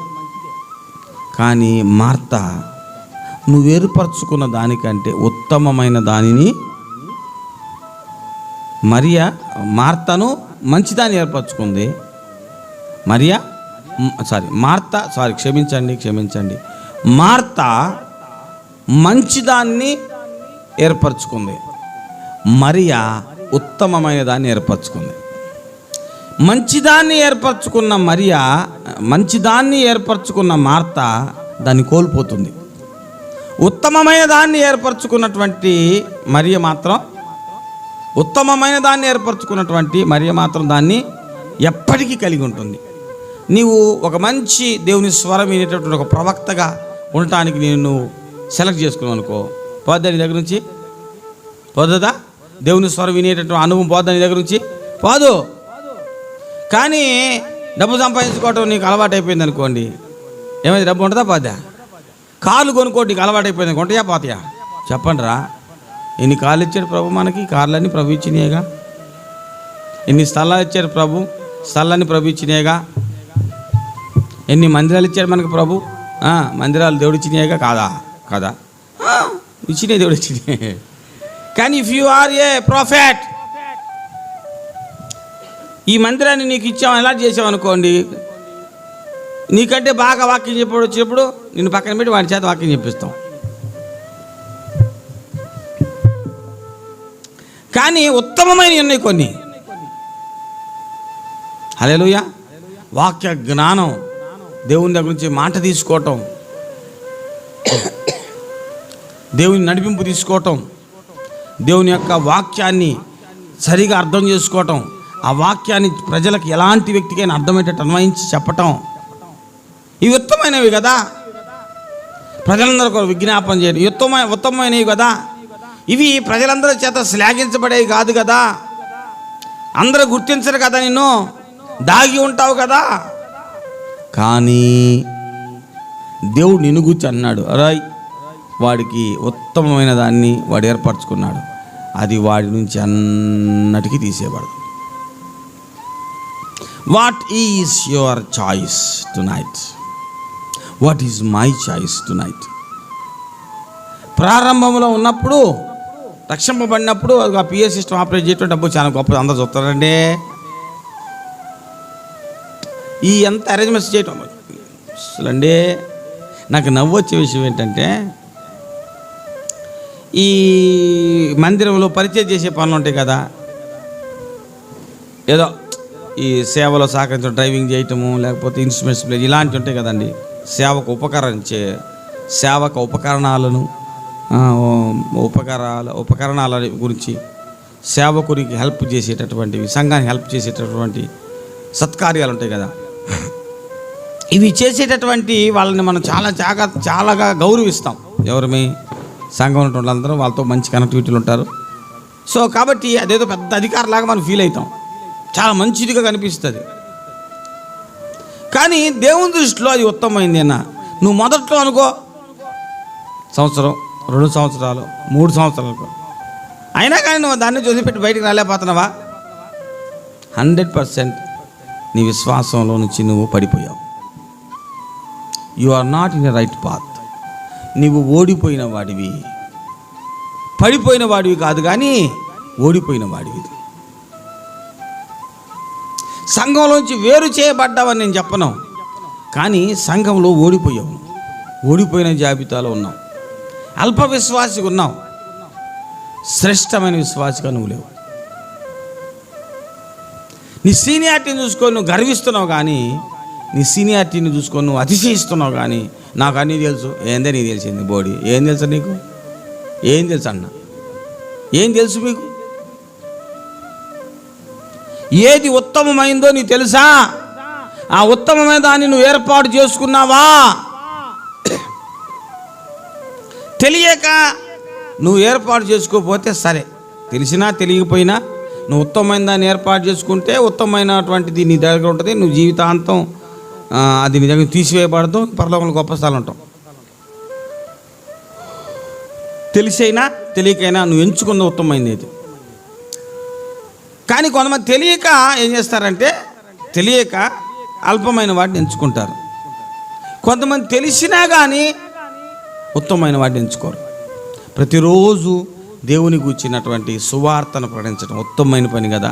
కానీ మార్త నువ్వు ఏర్పరచుకున్న దానికంటే ఉత్తమమైన దానిని, మార్తను మంచిదాన్ని ఏర్పరచుకుంది. క్షమించండి, మార్త మంచిదాన్ని ఏర్పరచుకుంది, మరియా ఉత్తమమైన దాన్ని ఏర్పరచుకుంది. మంచిదాన్ని ఏర్పరచుకున్న మార్త దాన్ని కోల్పోతుంది. ఉత్తమమైన దాన్ని ఏర్పరచుకున్నటువంటి మరియ మాత్రం దాన్ని ఎప్పటికీ కలిగి ఉంటుంది. నీవు ఒక మంచి దేవుని స్వరం వినేటటువంటి ఒక ప్రవక్తగా ఉండటానికి నేను సెలెక్ట్ చేసుకున్నావు అనుకో, పోద్దా నీ దగ్గర నుంచి? పోదా? దేవుని స్వరం వినేటటువంటి అనుభవం పోద్దా నీ దగ్గర నుంచి? పోదు. కానీ డబ్బు సంపాదించుకోవటం నీకు అలవాటు అయిపోయింది అనుకోండి, ఏమైంది? డబ్బు ఉంటుందా? పోదా? కార్లు కొనుక్కోటి నీకు అలవాటు అయిపోయింది, కొంటయా పోతాయా? చెప్పండి రా. ఎన్ని కార్లు ఇచ్చాడు ప్రభు మనకి? కార్లన్నీ ప్రభు ఇచ్చినాయేగా. ఎన్ని స్థలాలు ఇచ్చాడు ప్రభు? స్థలాన్ని ప్రభు ఇచ్చినాయేగా. ఎన్ని మందిరాలు ఇచ్చాడు మనకు ప్రభు? మందిరాలు దేవుడు ఇచ్చినాయేగా. కాదా? ఇచ్చినాయి, దేవుడు ఇచ్చినాయి. కానీ if you are a prophet, ఈ మందిరాన్ని నీకు ఇచ్చామని ఎలా చేసామనుకోండి, నీకంటే బాగా వాక్యం చెప్పాడు వచ్చినప్పుడు నిన్ను పక్కన పెట్టి వాడి చేత వాక్యం చెప్పిస్తాం. కానీ ఉత్తమమైన ఉన్నాయి కొన్ని. హల్లెలూయా. వాక్య జ్ఞానం, దేవుని దగ్గర నుంచి మాట తీసుకోవటం, దేవుని నడిపింపు తీసుకోవటం, దేవుని యొక్క వాక్యాన్ని సరిగా అర్థం చేసుకోవటం, ఆ వాక్యాన్ని ప్రజలకు ఎలాంటి వ్యక్తికైనా అర్థమయ్యేటట్టు అన్వయించి చెప్పటం, ఇవి ఉత్తమైనవి కదా. ప్రజలందరూ విజ్ఞాపన చేయడం ఉత్తమమైనవి కదా. ఇవి ప్రజలందరి చేత శ్లాఘించబడేవి కాదు కదా. అందరూ గుర్తించరు కదా, నిన్ను దాగి ఉంటావు కదా. కానీ దేవుడు నిన్ను గురించి అన్నాడు, అరాయ్ వాడికి ఉత్తమమైన దాన్ని వాడు ఏర్పరచుకున్నాడు, అది వాడి నుంచి అన్నటికీ తీసేయబడదు. What is your choice tonight? What is my choice tonight? ప్రారంభంలో ఉన్నప్పుడు, రక్షింపబడినప్పుడు ఆ పిఎస్ సిస్టమ్ ఆపరేట్ చేయటం డబ్బు చాలా గొప్పది, అందరూ చూస్తారండి. ఈ ఎంత అరేంజ్మెంట్స్ చేయటం అసలండి. నాకు నవ్వు వచ్చే విషయం ఏంటంటే, ఈ మందిరంలో పరిచయం చేసే పనులు ఉంటాయి కదా, ఏదో ఈ సేవలో సహకరించడం, డ్రైవింగ్ చేయటము, లేకపోతే ఇన్స్ట్రుమెంట్స్ ప్లే, ఇలాంటివి ఉంటాయి కదండి. సేవక ఉపకరణాల గురించి, సేవకునికి హెల్ప్ చేసేటటువంటివి, సంఘానికి హెల్ప్ చేసేటటువంటి సత్కార్యాలు ఉంటాయి కదా. ఇవి చేసేటటువంటి వాళ్ళని మనం చాలాగా గౌరవిస్తాం. ఎవరిమి? సంఘం ఉన్నటువంటి వాళ్ళందరూ వాళ్ళతో మంచి కనెక్టివిటీలు ఉంటారు. సో కాబట్టి అదేదో పెద్ద అధికారులాగా మనం ఫీల్ అవుతాం, చాలా మంచిదిగా కనిపిస్తుంది. కానీ దేవుని దృష్టిలో అది ఉత్తమమైంది అన్న. నువ్వు మొదట్లో అనుకో, సంవత్సరం, 2 సంవత్సరాలు, 3 సంవత్సరాలు, అయినా కానీ నువ్వు దాన్ని వదిలిపెట్టి బయటికి రాలేకపోతున్నావా? 100% నీ విశ్వాసంలో నుంచి నువ్వు పడిపోయావు. You are not in a right path. నీవు ఓడిపోయిన వాడివి, పడిపోయిన వాడివి కాదు, కానీ ఓడిపోయిన వాడివి. సంఘంలోంచి వేరు చేయబడ్డావని నేను చెప్పను, కానీ సంఘంలో ఓడిపోయావు. ఓడిపోయిన జాబితాలో ఉన్నావు. అల్ప విశ్వాసిగా ఉన్నావు. శ్రేష్టమైన విశ్వాసిగా నువ్వు లేవు. నీ సీనియారిటీని చూసుకొని నువ్వు గర్విస్తున్నావు, కానీ నీ సీనియారిటీని చూసుకొని నువ్వు అతిశయిస్తున్నావు. కానీ నాకు అన్నీ తెలుసు. ఏందే నీకు తెలిసింది బోడి? ఏం తెలుసు నీకు? ఏం తెలుసు అన్న? ఏం తెలుసు మీకు? ఏది ఉత్తమమైందో నీకు తెలుసా? ఆ ఉత్తమమైన దాన్ని నువ్వు ఏర్పాటు చేసుకున్నావా? తెలియక నువ్వు ఏర్పాటు చేసుకోకపోతే సరే, తెలిసినా తెలియకపోయినా నువ్వు ఉత్తమమైన దాన్ని ఏర్పాటు చేసుకుంటే ఉత్తమమైనటువంటిది నీ దగ్గర ఉంటుంది. నువ్వు జీవితాంతం అది నీ దగ్గర తీసివేయబడదు. పరలోకంలో గొప్ప స్థలం ఉంటావు. తెలిసైనా తెలియకైనా నువ్వు ఎంచుకున్న ఉత్తమమైనది ఇది. కానీ కొంతమంది తెలియక ఏం చేస్తారంటే, తెలియక అల్పమైన వాటిని ఎంచుకుంటారు. కొంతమంది తెలిసినా కానీ ఉత్తమమైన వాటిని ఎంచుకోరు. ప్రతిరోజు దేవుని గూర్చినటువంటి సువార్తను ప్రకటించడం ఉత్తమమైన పని కదా.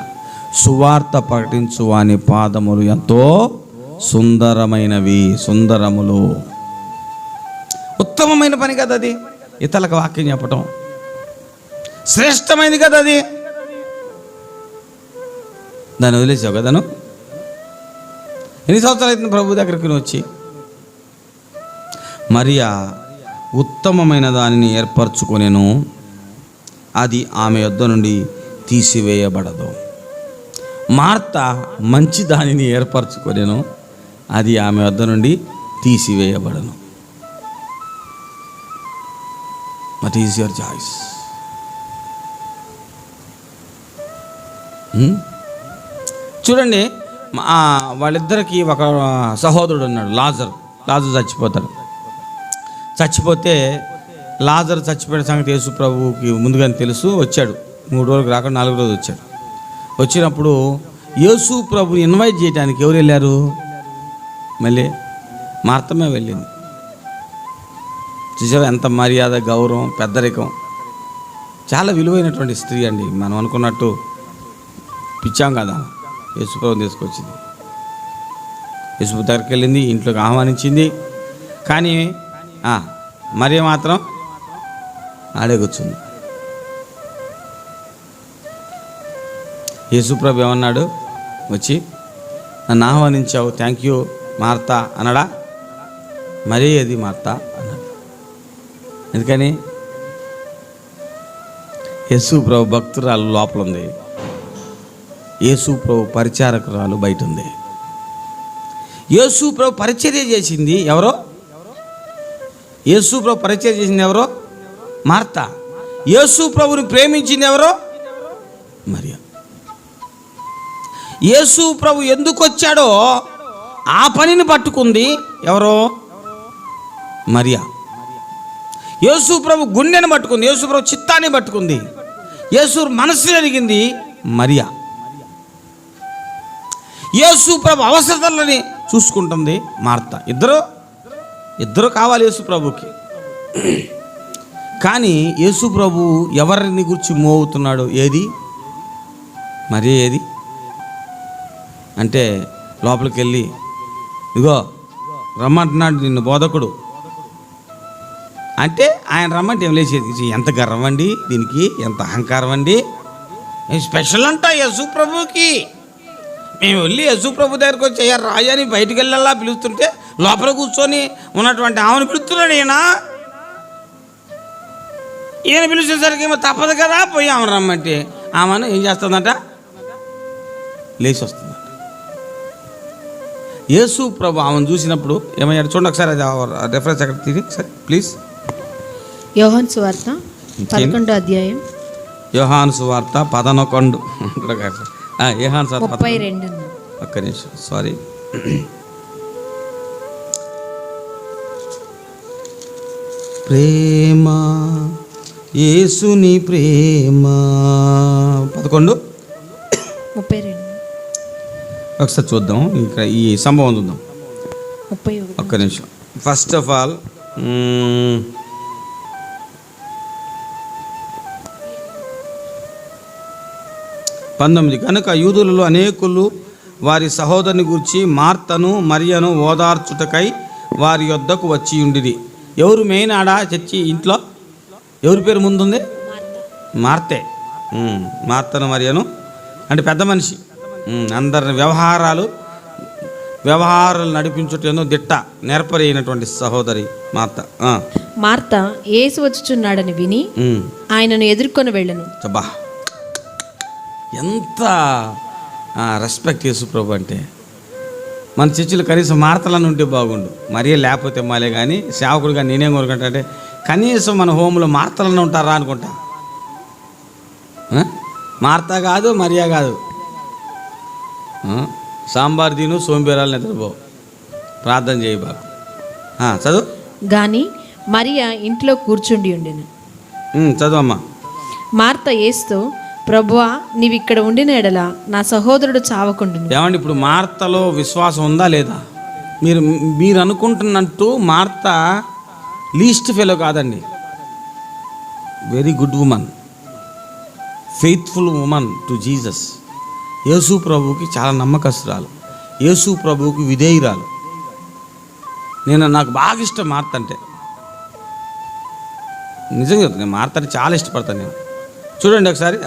సువార్త ప్రకటించు వాని పాదములు ఎంతో సుందరమైనవి, సుందరములు. ఉత్తమమైన పని కదా అది. ఇతరులకు వాక్యం చెప్పటం శ్రేష్టమైనది కదా అది. దాన్ని వదిలేసావు కదా నువ్వు. ఎన్ని సంవత్సరాలు అవుతుంది ప్రభు దగ్గరికి నువ్వు వచ్చి? మరియా ఉత్తమమైన దానిని ఏర్పరచుకొనెను, అది ఆమె యొద్ద నుండి తీసివేయబడదు. మార్త మంచి దానిని ఏర్పరచుకొనెను, అది ఆమె వద్ద నుండి తీసివేయబడను. What is your choice? చూడండి, వాళ్ళిద్దరికి ఒక సహోదరుడు ఉన్నాడు, లాజర్. చచ్చిపోతాడు. చచ్చిపోతే లాజర్ చచ్చిపోయిన సంగతి యేసు ప్రభువుకి ముందుగానే తెలుసు. వచ్చాడు, 3 రోజులకు రాకుండా 4వ రోజు వచ్చాడు. వచ్చినప్పుడు యేసు ప్రభుని ఇన్వైట్ చేయడానికి ఎవరు వెళ్ళారు? మళ్ళీ మార్తమే వెళ్ళింది. చూసావా ఎంత మర్యాద, గౌరవం, పెద్దరికం. చాలా విలువైనటువంటి స్త్రీ అండి. మనం అనుకున్నట్టు పిచ్చాం కదా. యేసు ప్రభుని తీసుకొచ్చింది, యేసు దగ్గరికి వెళ్ళింది, ఇంట్లోకి ఆహ్వానించింది. కానీ మరి మాత్రం ఆడే కూర్చుంది. యేసు ప్రభు ఏమన్నాడు? వచ్చి నన్ను ఆహ్వానించావు, థ్యాంక్ యూ మార్తా అన్నాడా? మరీ అది మార్తా అన్నాడు. ఎందుకని? యేసు ప్రభు భక్తురాలు లోపల ఉంది, యేసు ప్రభు పరిచారకురాలు బయట ఉంది. యేసు ప్రభు పరిచర్య చేసింది ఎవరో? యేసు ప్రభు పరిచర్య చేసింది ఎవరో? మార్తా. యేసు ప్రభుని ప్రేమించింది ఎవరో? మరియా. యేసు ప్రభు ఎందుకు వచ్చాడో ఆ పనిని పట్టుకుంది ఎవరో? మరియా. యేసు ప్రభు గుండెను పట్టుకుంది, యేసు ప్రభు చిత్తాన్ని పట్టుకుంది, యేసు మనస్సుని అడిగింది మరియా. యేసు ప్రభు అవసరతలని చూసుకుంటుంది మార్తా. ఇద్దరు కావాలి యేసు ప్రభుకి. కానీ యేసు ప్రభు ఎవరిని గురించి మోగుతున్నాడు? ఏది? మరి ఏది అంటే లోపలికి వెళ్ళి, ఇగో రమ్మంటున్నాడు నిన్ను బోధకుడు అంటే, ఆయన రమ్మంటే ఏం లేచేది? ఎంత గర్వం అండి దీనికి, ఎంత అహంకారం అండి. స్పెషల్ అంట యేసు ప్రభుకి. మేము వెళ్ళి యేసు ప్రభు దగ్గరికి వచ్చి రాజని బయటికి వెళ్ళాలా పిలుస్తుంటే లోపల కూర్చొని ఉన్నటువంటి ఆమెను పిలుస్తున్నాడు ఈయన పిలిచేసరికి ఏమో తప్పదు కదా, పోయి ఆమెను రమ్మంటే ఆమెను ఏం చేస్తుందంట? లేచి వస్తుందంట. యేసు ప్రభు ఆమెను చూసినప్పుడు ఏమయ్యాడు? చూడండి ఒకసారి, అది రెఫరెన్స్ ఎక్కడ తీసి సరే ప్లీజ్. యోహాను సువార్త 11వ అధ్యాయం. యోహాను సువార్త 11. యోహాను సువార్త 32. ఒక్క నిమిషం, సారీ. ప్రేమ, యేసుని ప్రేమ. 11:32. ఒకసారి చూద్దాం, ఇక్కడ ఈ సంభవం చూద్దాం. 31. ఒక్క నిమిషం. ఫస్ట్ ఆఫ్ ఆల్ పంతొమ్మిది, కనుక యూదులలో అనేకులు వారి సహోదరుని గురించి మార్తను మరియను ఓదార్చుటకై వారి యొద్దకు వచ్చి ఉండిరి. ఎవరు మెయిన్ ఆడ చర్చి ఇంట్లో ఎవరి పేరు ముందుంది? మార్తే. మార్తను మరియను అంటే పెద్ద మనిషి, అందరిని వ్యవహారాలు నడిపించుటను దిట్ట నేర్పరి అయినటువంటి సహోదరి మార్త. మార్త యేసు వచ్చుచున్నాడని విని ఆయనను ఎదుర్కొని వెళ్ళను. చబ్బా, ఎంత రెస్పెక్ట్ యేసు ప్రభు అంటే. మన చర్చిలో కనీసం మార్తలను ఉంటే బాగుండు, మరీ లేకపోతే మాలే. కానీ సేవకుడుగా నేనేం కోరుకుంటా అంటే కనీసం మన హోమ్లో మార్తలను ఉంటారా అనుకుంటా. మార్త కాదు, మరియా కాదు, సాంబార్ తిను, సోంబేరాలు నిద్రపో, ప్రార్థన చేయి బాబు. చదువు. గాని మరియా ఇంట్లో కూర్చుండి ఉండెను. చదువమ్మా. మార్త యేసుతో, ప్రభువా, నీవు ఇక్కడ ఉండిన ఎడల నా సహోదరుడు చావకుండును. ఏమండి, ఇప్పుడు మార్తలో విశ్వాసం ఉందా లేదా? మీరు అనుకుంటున్నట్టు మార్త లీస్ట్ ఫెలో కాదండి. Very good woman, faithful woman to Jesus. యేసు ప్రభువుకి చాలా నమ్మకస్తురాలు, యేసు ప్రభువుకి విధేయురాలు. నాకు బాగా ఇష్టం మార్త అంటే, నిజంగా నేను మార్త అంటే చాలా ఇష్టపడతాను నేను. చూడండి ఒకసారి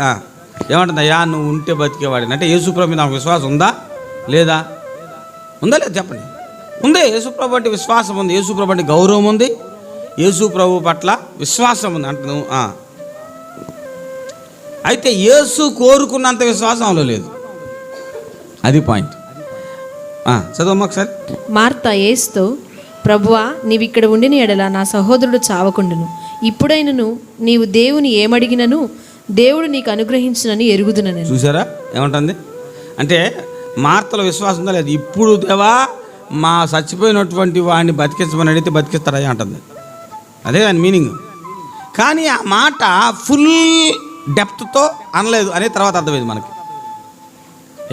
ఏమంటుంది, అయ్యా నువ్వు ఉంటే బతికేవాడిని అంటే యేసు ప్రభు మీద నాకు విశ్వాసం ఉందా లేదా? ఉందా లేదా చెప్పండి. ఉంది. యేసు ప్రభు అంటే విశ్వాసం ఉంది, యేసు ప్రభు అంటే గౌరవం ఉంది, యేసు ప్రభు పట్ల విశ్వాసం ఉంది అంటే నువ్వు. అయితే యేసు కోరుకున్నంత విశ్వాసంలో లేదు, అది పాయింట్. చదవమ్మా ఒకసారి. మార్త యేసుతో, ప్రభువా, నీవు ఇక్కడ ఉండిన ఎడల నా సహోదరుడు చావకుండును. ఇప్పుడైనను నీవు దేవుని ఏమడిగినను దేవుడు నీకు అనుగ్రహించునని ఎరుగుదునని. చూసారా ఏమంటుంది అంటే, మార్తలో విశ్వాసం ఉందా లేదు? ఇప్పుడు దేవా మా చచ్చిపోయినటువంటి వాడిని బతికించమని అడిగితే బతికిస్తారా అంటుంది. అదే దాని మీనింగ్. కానీ ఆ మాట ఫుల్ డెప్త్తో అనలేదు అనే తర్వాత అర్థమైంది మనకి.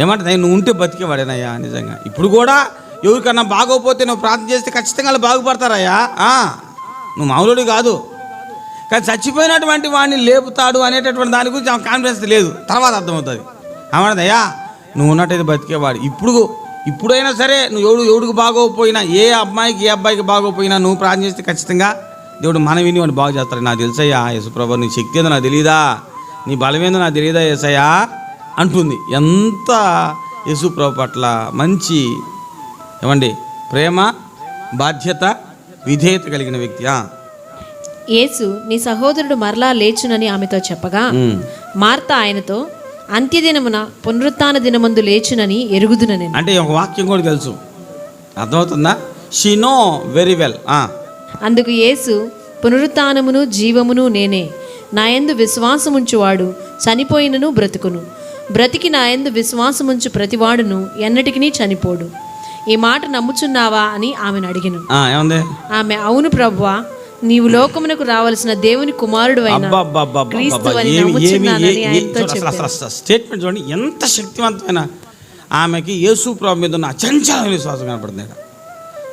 ఏమంటుంది, నువ్వు ఉంటే బతికేవాడేనయ్యా నిజంగా. ఇప్పుడు కూడా ఎవరికన్నా బాగోపోతే నువ్వు ప్రార్థన చేస్తే ఖచ్చితంగా బాగుపడతారయ్యా. నువ్వు మామూలుడు కాదు, కానీ చచ్చిపోయినటువంటి వాడిని లేపుతాడు అనేటటువంటి దాని గురించి ఆమె కాన్ఫిడెన్స్ లేదు. తర్వాత అర్థమవుతుంది. అయ్యా నువ్వు ఉన్నట్టయితే బతికేవాడు. ఇప్పుడైనా సరే నువ్వు ఎవడికి బాగోపోయినా, ఏ అబ్బాయికి బాగోపోయినా నువ్వు ప్రార్థన చేస్తే ఖచ్చితంగా దేవుడు మన విని వాడిని బాగు చేస్తాడు. నాకు తెలుసయ్యా యేసుప్రభు, నీ శక్తి ఏదో నాకు తెలియదా, నీ బలమేందో నాకు తెలియదా యేసయ్యా అంటుంది. ఎంత యేసుప్రభు పట్ల మంచి ఏమండి ప్రేమ, బాధ్యత, విధేయత కలిగిన వ్యక్తి. యేసు, నీ సహోదరుడు మరలా లేచునని ఆమెతో చెప్పగా, మార్త ఆయనతో, అంత్యదినమున పునరుత్థాన దినమందు లేచునని ఎరుగుదునని. అంటే ఒక వాక్యం కూడా తెలుసు, అర్థమవుతుందా? She know very well. అందుకు యేసు, పునరుత్థానమును జీవమును నేనే. నా యందు విశ్వాసముంచువాడు చనిపోయినను బ్రతుకును, బ్రతికి నా యందు విశ్వాసముంచు ప్రతివాడును ఎన్నటికి చనిపోడు. ఈ మాట నమ్ముచున్నావా అని ఆమెను అడిగెను. ఆమె, అవును ప్రభువా, నీవు లోకమునకు రావాల్సిన దేవుని కుమారుడు అయిన క్రీస్తువని నమ్ముచున్నానని ఆయనతో చెప్పాను. స్టేట్మెంట్ చూడండి, ఎంత శక్తివంతమైన. ఆమెకి యేసు ప్రభు మీద ఉన్న అచంచలమైన విశ్వాసం కనపడుతుంది.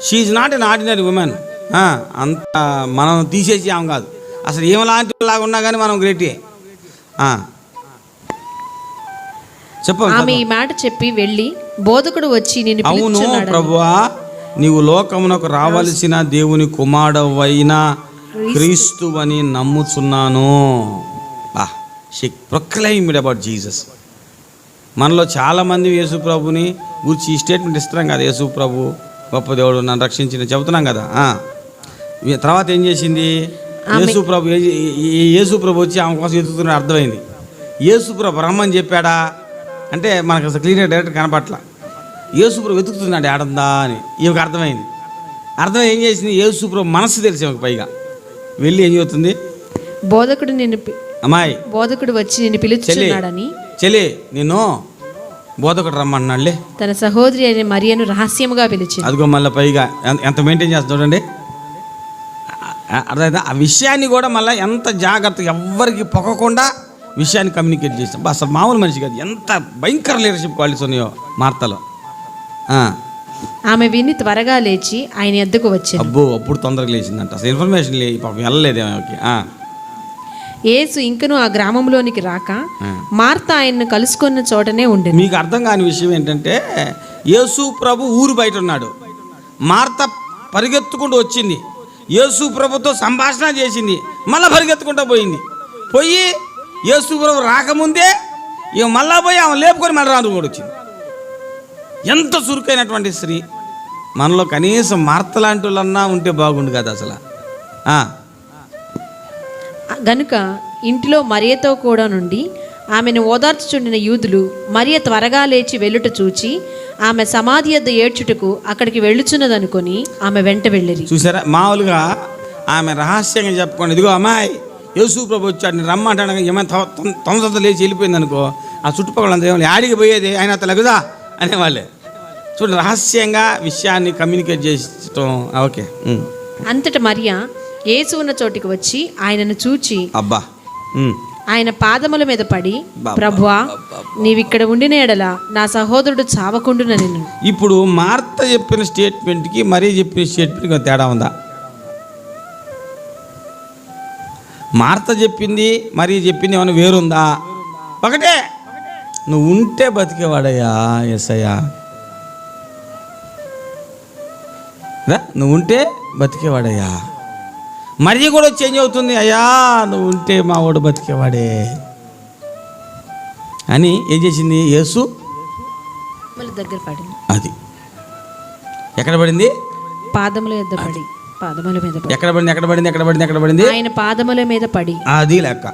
She is not an ordinary women. అంత మనం తీసేసి ఆమె కాదు, అసలు ఏమలాంటి లాగా ఉన్నా కానీ మనం గ్రేటే. చెప్పు. ఆమె ఈ మాట చెప్పి వెళ్ళి, బోధకుడు వచ్చి నిన్ను పిలుచుచున్నాడు. అవును ప్రభువా, నీవు లోకమునకు రావలసిన దేవుని కుమారుడవైన క్రీస్తువని నమ్ముచున్నాను. Proclaimed about Jesus. మనలో చాలామంది యేసు ప్రభుని గురించి ఈ స్టేట్మెంట్ ఇస్తున్నాం కదా, యేసు ప్రభు గొప్ప దేవుడు, నన్ను రక్షించిన చెబుతున్నాం కదా. తర్వాత ఏం చేసింది? యేసు ప్రభు వచ్చి ఆమె కోసం ఎదుగుతున్న అర్థమైంది. యేసు ప్రభు రమ్మని చెప్పాడా అంటే మనకు అసలు క్లియర్గా డైరెక్ట్ కనపట్ల. యేసు ప్రభు వెతుకుతున్నాడు ఆడందా అని ఈమెకు అర్థమైంది. అర్థమై ఏం చేసింది? యేసు ప్రభు మనసు తెలిసి ఆమెకు పైగా వెళ్ళి ఏం చెబుతుంది? బోధకుడు వచ్చి నిన్ను పిలుచుచున్నాడని. చెల్లి, నిన్ను బోధకుడు రమ్మన్నాడులే. తన సహోదరి అయిన మరియను రహస్యముగా పిలిచి, అదిగో మళ్ళీ పైగా ఎంత మెయింటైన్ చేస్తా చూడండి. అర్థమైందా? ఆ విషయాన్ని కూడా మళ్ళీ ఎంత జాగ్రత్తగా ఎవ్వరికి పొక్కకుండా విషయాన్ని కమ్యూనికేట్ చేస్తాం. అసలు మామూలు మనిషి కాదు. ఎంత భయంకర లీడర్షిప్ క్వాలిటీస్ ఉన్నాయో మార్తలో. ఆమె విని త్వరగా లేచి ఆయన ఎద్దుకు వచ్చింది. అబ్బో, అప్పుడు తొందరగా లేచిందంట. అసలు ఇన్ఫర్మేషన్ పాపం వెళ్ళలేదు ఆమెకి. యేసు ఇంకనూ ఆ గ్రామంలోనికి రాక మార్త ఆయన్ను కలుసుకున్న చోటనే ఉండేది. మీకు అర్థం కాని విషయం ఏంటంటే, యేసు ప్రభు ఊరు బయట ఉన్నాడు. మార్త పరిగెత్తుకుంటూ వచ్చింది, యేసు ప్రభుతో సంభాషణ చేసింది, మళ్ళీ పరిగెత్తుకుంటూ పోయి యేసు ప్రభు రాకముందే ఇక మళ్ళా పోయి ఆమె లేపుకొని మళ్ళీ రాను కూడా వచ్చింది. ఎంత చురుకైనటువంటి స్త్రీ! మనలో కనీసం మార్త లాంటి వాళ్ళన్నా ఉంటే బాగుండు కదా అసలు. గనుక ఇంటిలో మరియతో కూడా నుండి ఆమెను ఓదార్చుచుండిన యూదులు మరియ త్వరగా లేచి వెళ్ళుట చూచి ఆమె సమాధి యొద్ద ఏడ్చుటకు అక్కడికి వెళ్ళుచున్నదనుకొని ఆమె వెంట వెళ్ళిరి. చూసారా, మామూలుగా ఆమె రహస్యంగా చెప్పుకోండి, ఇదిగో అమ్మాయి యేసు ప్రభు వచ్చాడు, నేను రమ్మంటాను, ఏమైనా తొందరతో లేచి వెళ్ళిపోయింది అనుకో, ఆ చుట్టుపక్కల ఏమో యాడికి పోయేది ఆయన తలగుదా అనేవాళ్ళే. చూడండి, రహస్యంగా విషయాన్ని కమ్యూనికేట్ చేసటం. ఓకే. అంతటా మరియ యేసు ఉన్న చోటికి వచ్చి ఆయనను చూచి అబ్బా ఆయన పాదముల మీద పడి, ప్రభువా, నీవిక్కడ ఉండిన ఎడల నా సహోదరుడు చావకుండున నిన్ను. ఇప్పుడు మార్త చెప్పిన స్టేట్మెంట్కి మరీ చెప్పిన స్టేట్మెంట్కి తేడా ఉందా? మార్త చెప్పింది మరీ చెప్పింది ఏమైనా వేరుందా? ఒకటే, నువ్వు ఉంటే బతికేవాడయ్యా యేసయ్యా, నువ్వు ఉంటే బతికేవాడయ్యా. మరీ కూడా చేంజ్ అవుతుంది, అయ్యా నువ్వు ఉంటే మా వాడు బతికేవాడే అని ఏం చేసింది? యేసు దగ్గర పడింది. అది ఎక్కడ పడింది? పాదముల మీద పడి. పాదముల మీద ఎక్కడ పడింది? ఆయన పాదముల మీద పడి. అది లెక్క,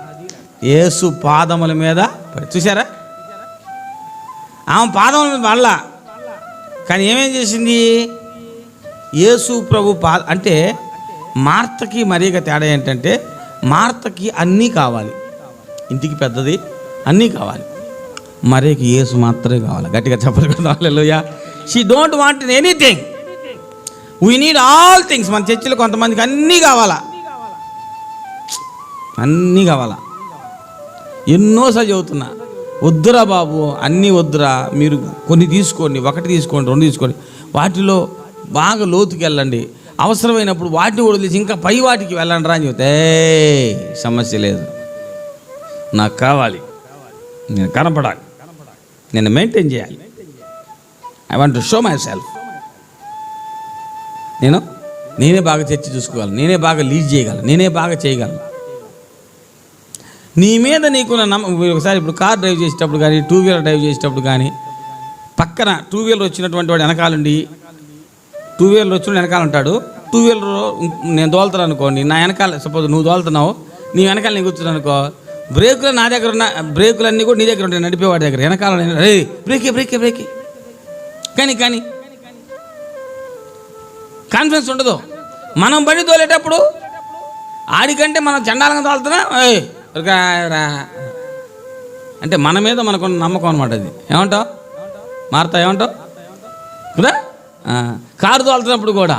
యేసు పాదముల మీద పడి. చూసారా, ఆమె పాదముల మీద పడలా, కానీ ఏమేం చేసింది? యేసు ప్రభు అంటే మార్తకి మరీగా తేడా ఏంటంటే, మార్తకి అన్నీ కావాలి, ఇంటికి పెద్దది అన్నీ కావాలి, మరీకి యేసు మాత్రమే కావాలి. గట్టిగా చెప్పలేదు. హల్లెలూయా. She don't want anything, we need all things. మన చర్చిలో కొంతమందికి అన్నీ కావాలా, అన్నీ కావాలా. ఎన్నోసార్లు చెబుతున్నా, వద్దురా బాబు, అన్నీ వద్దురా, మీరు కొన్ని తీసుకోండి, ఒకటి తీసుకోండి, రెండు తీసుకోండి, వాటిలో బాగా లోతుకి వెళ్ళండి, అవసరమైనప్పుడు వాటిని వదిలేసి ఇంకా పై వాటికి వెళ్ళండి రా అని చెబితే సమస్య లేదు. నాకు కావాలి, నేను కనపడాలి, నేను మెయింటైన్ చేయాలి, I want to show my self. నేనే బాగా చర్చ చూసుకోగలను, నేనే బాగా లీడ్ చేయగలను, నేనే బాగా చేయగలను. నీ మీద నీకున్న ఒకసారి ఇప్పుడు కార్ డ్రైవ్ చేసేటప్పుడు కానీ, టూ వీలర్ డ్రైవ్ చేసేటప్పుడు కానీ, పక్కన టూ వీలర్ వచ్చినటువంటి వాడు వెనకాలండి, టూ వీలర్ వచ్చిన వెనకాల ఉంటాడు. టూ వీలర్ నేను దోలుతాను అనుకోండి, నా వెనకాల సపోజ్ నువ్వు దోలుతున్నావు, నీ వెనకాల నేను కూర్చున్నాను అనుకో, బ్రేకులు నా దగ్గర ఉన్న, బ్రేకులన్నీ కూడా నీ దగ్గర ఉంటాయి, నడిపేవాడి దగ్గర. వెనకాల బ్రేకే కానీ కాన్ఫిడెన్స్ ఉండదు. మనం బండి తోలేటప్పుడు ఆడికంటే మనం చండాలంగా తోలుతున్నా అంటే మన మీద మనకున్న నమ్మకం అనమాట. అది ఏమంటావు మార్తా, ఏమంటావు కదా? కారు తోలుతున్నప్పుడు కూడా,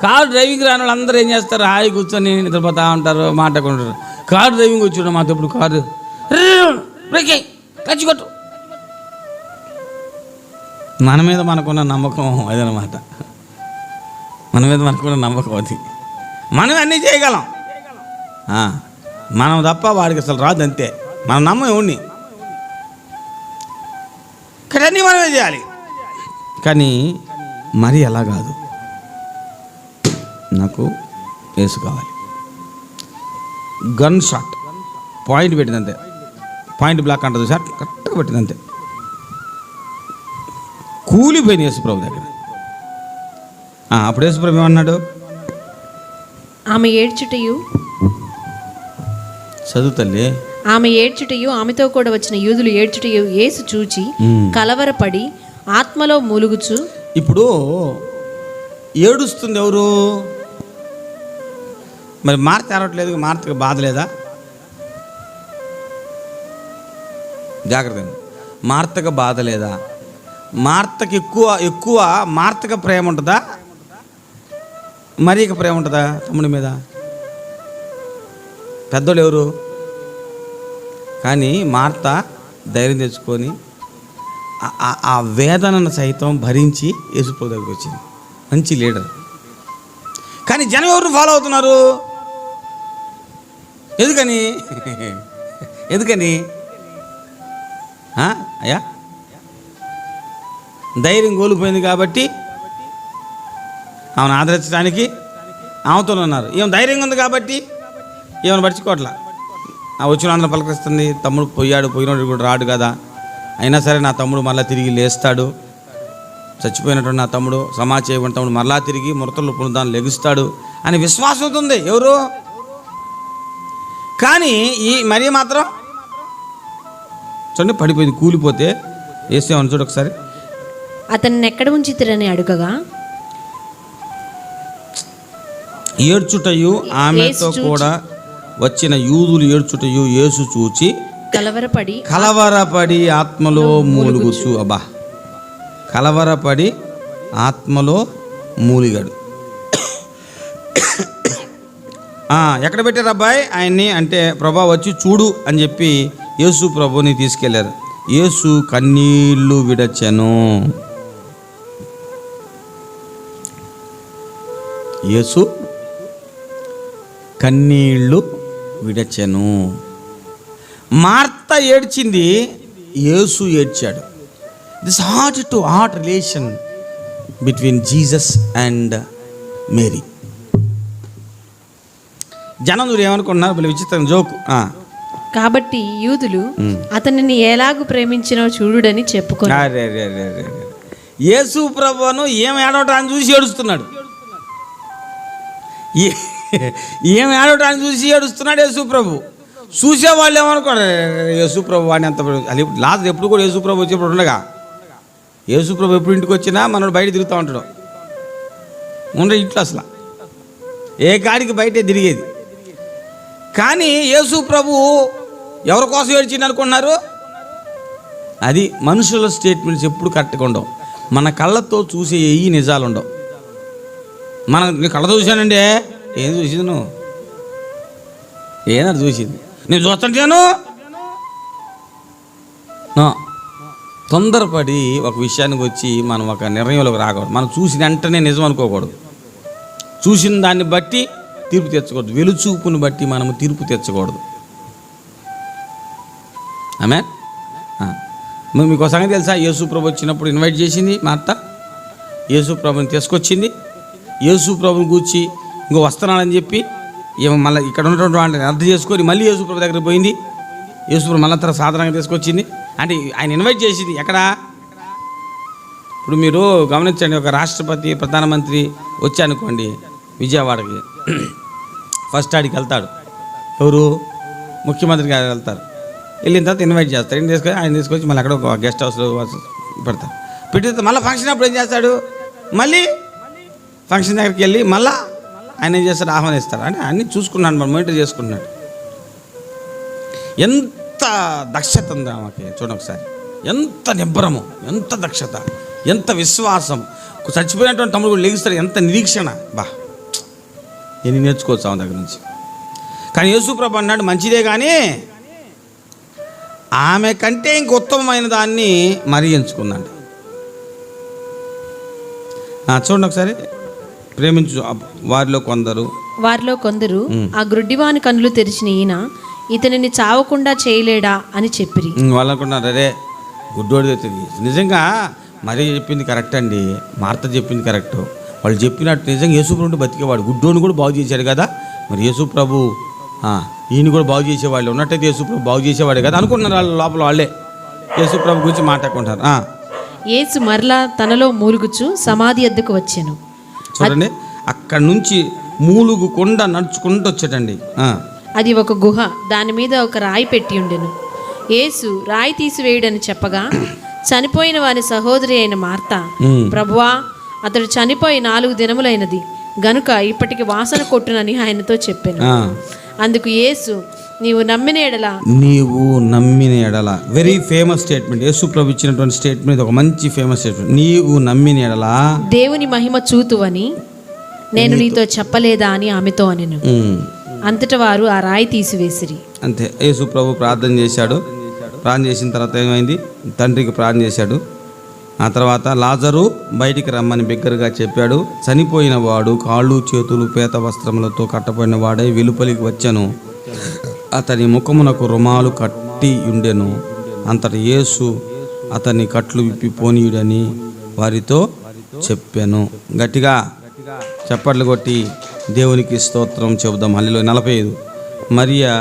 కారు డ్రైవింగ్ రాని వాళ్ళు అందరూ ఏం చేస్తారు? హాయి కూర్చొని నిద్రపోతూ ఉంటారు, మాట్లాడుకుంటారు. కారు డ్రైవింగ్ వచ్చి మాతో ఇప్పుడు కారు బ్రేకే కచ్చికొట్టు. మన మీద మనకున్న నమ్మకం అదనమాట, మన మీద మనకున్న నమ్మకం అది. మనం అన్నీ చేయగలం, మనం తప్ప వాడికి అసలు రాదు, అంతే. మనం నమ్మం ఎవడిని, కానీ అన్నీ మనమే చేయాలి. కానీ మరి అలా కాదు, నాకు యేసు కావాలి. గన్ షాట్ పాయింట్ పెట్టిందంతే, పాయింట్ బ్లాక్ అంటుంది సార్, కరెక్ట్గా పెట్టిందంతే. కూలిపోయింది యేసుప్రభు దగ్గర. అప్పుడు యేసుప్రభు ఏమన్నాడు? ఆమె ఏడ్చుటయు, చదువు తల్లి, ఆమె ఏడ్చుటయు ఆమెతో కూడా వచ్చిన యూదులు ఏడ్చుటయు యేసు చూచి కలవరపడి ఆత్మలో మూలుగుచు. ఇప్పుడు ఏడుస్తుంది ఎవరు? మరి మార్త ఏడవట్లేదు, మార్తకు బాధ లేదా? జాగ్రత్త, మార్తకు బాధ లేదా? మార్తకు ఎక్కువ మార్తకు ప్రేమ ఉంటుందా, మరీక ప్రేమ ఉంటుందా తమ్ముడి మీద? పెద్దోళ్ళు ఎవరు? కానీ మార్త ధైర్యం తెచ్చుకొని ఆ వేదనను సైతం భరించి యేసుప్రభు దగ్గరికి వచ్చింది. మంచి లీడర్. కానీ జనం ఎవరిని ఫాలో అవుతున్నారు? ఎందుకని అయ్యా ధైర్యం కోల్పోయింది కాబట్టి ఆమెను ఆదరించడానికి ఆమెతో ఉన్నారు. ఏం ధైర్యంగా ఉంది కాబట్టి ఏమైనా పడుచుకోవట్లా. వచ్చిన అందరూ పలకరిస్తుంది. తమ్ముడు పోయినోడు కూడా రాడు కదా, అయినా సరే నా తమ్ముడు మళ్ళీ తిరిగి లేస్తాడు, చచ్చిపోయినటువంటి నా తమ్ముడు సమాజ చేయబడిన తమ్ముడు మరలా తిరిగి మృతులు పునరుద్ధానం లెగుస్తాడు అని విశ్వాసం ఉంది ఎవరు. కానీ ఈ మరి మాత్రం చూడండి పడిపోయింది, కూలిపోతే వేసేమని చూడు ఒకసారి. అతన్ని ఎక్కడ ఉంచితిరని అడుగగా ఏడ్చుటయు ఆమెతో కూడా వచ్చిన యూదులు ఏడ్చుటయు యేసు చూచి కలవరపడి ఆత్మలో మూలుగుచు. అబ్బా, కలవరపడి ఆత్మలో మూలిగాడు. ఎక్కడ పెట్టారు అబ్బాయి ఆయన్ని అంటే, ప్రభా వచ్చి చూడు అని చెప్పి యేసు ప్రభుని తీసుకెళ్లారు. యేసు కన్నీళ్లు విడచెను. యేసు కన్నీళ్లు విడచెను. మార్త ఏడ్చింది, యేసు ఏడ్చాడు. This heart to heart relation between Jesus and Mary. జనం ఏమనుకున్నారు, వీళ్ళు విచిత్రం జోకు. కాబట్టి యూదులు అతనిని ఎలాగూ ప్రేమించినో చూడుడని చెప్పుకున్నారు. యేసు ప్రభువును ఏం ఏడవటాన్ని చూసి ఏడుస్తున్నాడు. ఏం ఏడవటాన్ని చూసి ఏడుస్తున్నాడు యేసు ప్రభు. చూసేవాళ్ళు ఏమనుకోండి, యేసు ప్రభు వాడిని అంత లాస్ట్ ఎప్పుడు కూడా యేసు ప్రభు వచ్చేప్పుడు ఉండగా, యేసు ప్రభు ఎప్పుడు ఇంటికి వచ్చినా మనోడు బయట తిరుగుతూ ఉంటాడు. ఇంట్లో అసలు ఏ కాడికి బయటే తిరిగేది. కానీ యేసు ప్రభు ఎవరి కోసం ఏడ్చింది అనుకున్నారు? అది మనుషుల స్టేట్మెంట్స్ ఎప్పుడు కరెక్ట్గా ఉండవు. మన కళ్ళతో చూసే ఏ నిజాలు ఉండవు. నీ కళ్ళతో చూశానండి, ఏం చూసింది నువ్వు? ఏనాడు చూసింది? నేను చూస్తుంటాను. తొందరపడి ఒక విషయానికి వచ్చి మనం ఒక నిర్ణయంలోకి రాకూడదు. మనం చూసిన వెంటనే నిజం అనుకోకూడదు. చూసిన దాన్ని బట్టి తీర్పు తెచ్చకూడదు. వెలుచూపుని బట్టి మనము తీర్పు తెచ్చకూడదు. ఆమె మీకు సంగతి తెలుసా? యేసు ప్రభు వచ్చినప్పుడు ఇన్వైట్ చేసింది మా అత్త. యేసు ప్రభుని తీసుకొచ్చింది. యేసు ప్రభుని కూర్చి ఇంకో వస్తున్నానని చెప్పి ఏమో మళ్ళీ ఇక్కడ ఉన్నటువంటి వాళ్ళని అర్థం చేసుకొని మళ్ళీ యేసు ప్రభు దగ్గరికి పోయింది. యేసు ప్రభు మళ్ళీ తర్వాత సాధారణంగా తీసుకొచ్చింది. అంటే ఆయన ఇన్వైట్ చేసింది ఎక్కడ? ఇప్పుడు మీరు గమనించండి, ఒక రాష్ట్రపతి ప్రధానమంత్రి వచ్చానుకోండి విజయవాడకి, ఫస్ట్ ఆడికి వెళ్తాడు. ఎవరు? ముఖ్యమంత్రి గారు వెళ్తారు. వెళ్ళిన తర్వాత ఇన్వైట్ చేస్తారు. ఆయన తీసుకొచ్చి మళ్ళీ అక్కడ ఒక గెస్ట్ హౌస్లో పెడతారు. పెట్టిన మళ్ళీ ఫంక్షన్ అప్పుడు ఏం చేస్తాడు? మళ్ళీ ఫంక్షన్ దగ్గరికి వెళ్ళి మళ్ళీ ఆయన ఏం చేస్తాడు? ఆహ్వానిస్తాడు. అంటే అన్నీ చూసుకున్నాడు, మనం మానిటర్ చేసుకున్నాడు. ఎంత దక్షత ఉంది ఆమెకి చూడండి ఒకసారి. ఎంత నిబ్బరము, ఎంత దక్షత, ఎంత విశ్వాసం. చచ్చిపోయినటువంటి తమ్ముడు కూడా లెగిస్తాడు. ఎంత నిరీక్షణ. ఎన్ని నేర్చుకోవచ్చు ఆమె దగ్గర నుంచి. కానీ యేసు ప్రభు అన్నాడు మంచిదే, కానీ ఆమె కంటే ఇంక ఉత్తమమైన దాన్ని మరీ ఎంచుకున్నాడు. చూడండి ఒకసారి. ప్రేమించు వారిలో కొందరు ఆ గ్రుడ్డివాని కన్నులు తెరిచిన ఈయన ఇతనిని చావకుండా చేయలేడా అని చెప్పిరి. వాళ్ళు అనుకున్నారు, అరే గుడ్డోడి నిజంగా మరీ చెప్పింది కరెక్ట్ అండి, మార్త చెప్పింది కరెక్ట్. వాళ్ళు చెప్పినట్టు నిజంగా యేసు ప్రభు బతికేవాడు, గుడ్డోని కూడా బాగు చేశాడు కదా, మరి యేసు ప్రభు ఈయన కూడా బాగు చేసేవాళ్ళు ఉన్నట్టయితే యేసు ప్రభు బాగు చేసేవాడే కదా అనుకుంటున్నారు. వాళ్ళ లోపల వాళ్ళే యేసు ప్రభు గురించి మాట్లాడుకుంటారు. యేసు మరలా తనలో మూలుగుచు సమాధి వద్దకు వచ్చాను. చూడండి, అక్కడి నుంచి మూలుగుకుండా నడుచుకుంటూ వచ్చాడండి. అది ఒక గుహ, దాని మీద ఒక రాయి పెట్టి ఉండెను. యేసు రాయి తీసివేయుడని చెప్పగా చనిపోయిన వాని సహోదరి అయిన మార్త, ప్రభువా అతడు చనిపోయి 4 దినములైనది గనుక ఇప్పటికి వాసన కొట్టునని ఆయనతో చెప్పాను. అందుకు యేసు, నీవు నమ్మిన ఎడల వెరీ ఫేమస్ స్టేట్మెంట్. యేసు ప్రభు ఇచ్చినటువంటి స్టేట్మెంట్ ఒక మంచి ఫేమస్ స్టేట్మెంట్. నీవు నమ్మిన ఎడల దేవుని మహిమ చూతువని నేను నీతో చెప్పలేదా అని ఆమెతో అనెను. అంతటా వారు ఆ రాయి తీసివేసిరి. అంతే. యేసు ప్రభు ప్రార్థన చేశాడు. ప్రార్థన చేసిన తర్వాత ఏమైంది, తండ్రికి ప్రార్థన చేశాడు. ఆ తర్వాత లాజరు బయటికి రమ్మని బిగ్గరగా చెప్పాడు. చనిపోయిన వాడు కాళ్ళు చేతులు పేత వస్త్రములతో కట్టబడిన వాడై వెలుపలికి వచ్చెను. అతని ముఖమునకు రుమాలు కట్టి ఉండెను. అంతటి యేసు అతని కట్లు విప్పి పోనీయుడని వారితో చెప్పాను. గట్టిగా చప్పట్లు కొట్టి దేవునికి స్తోత్రం చెబుదాం. హల్లెలూయా. 45 మరియా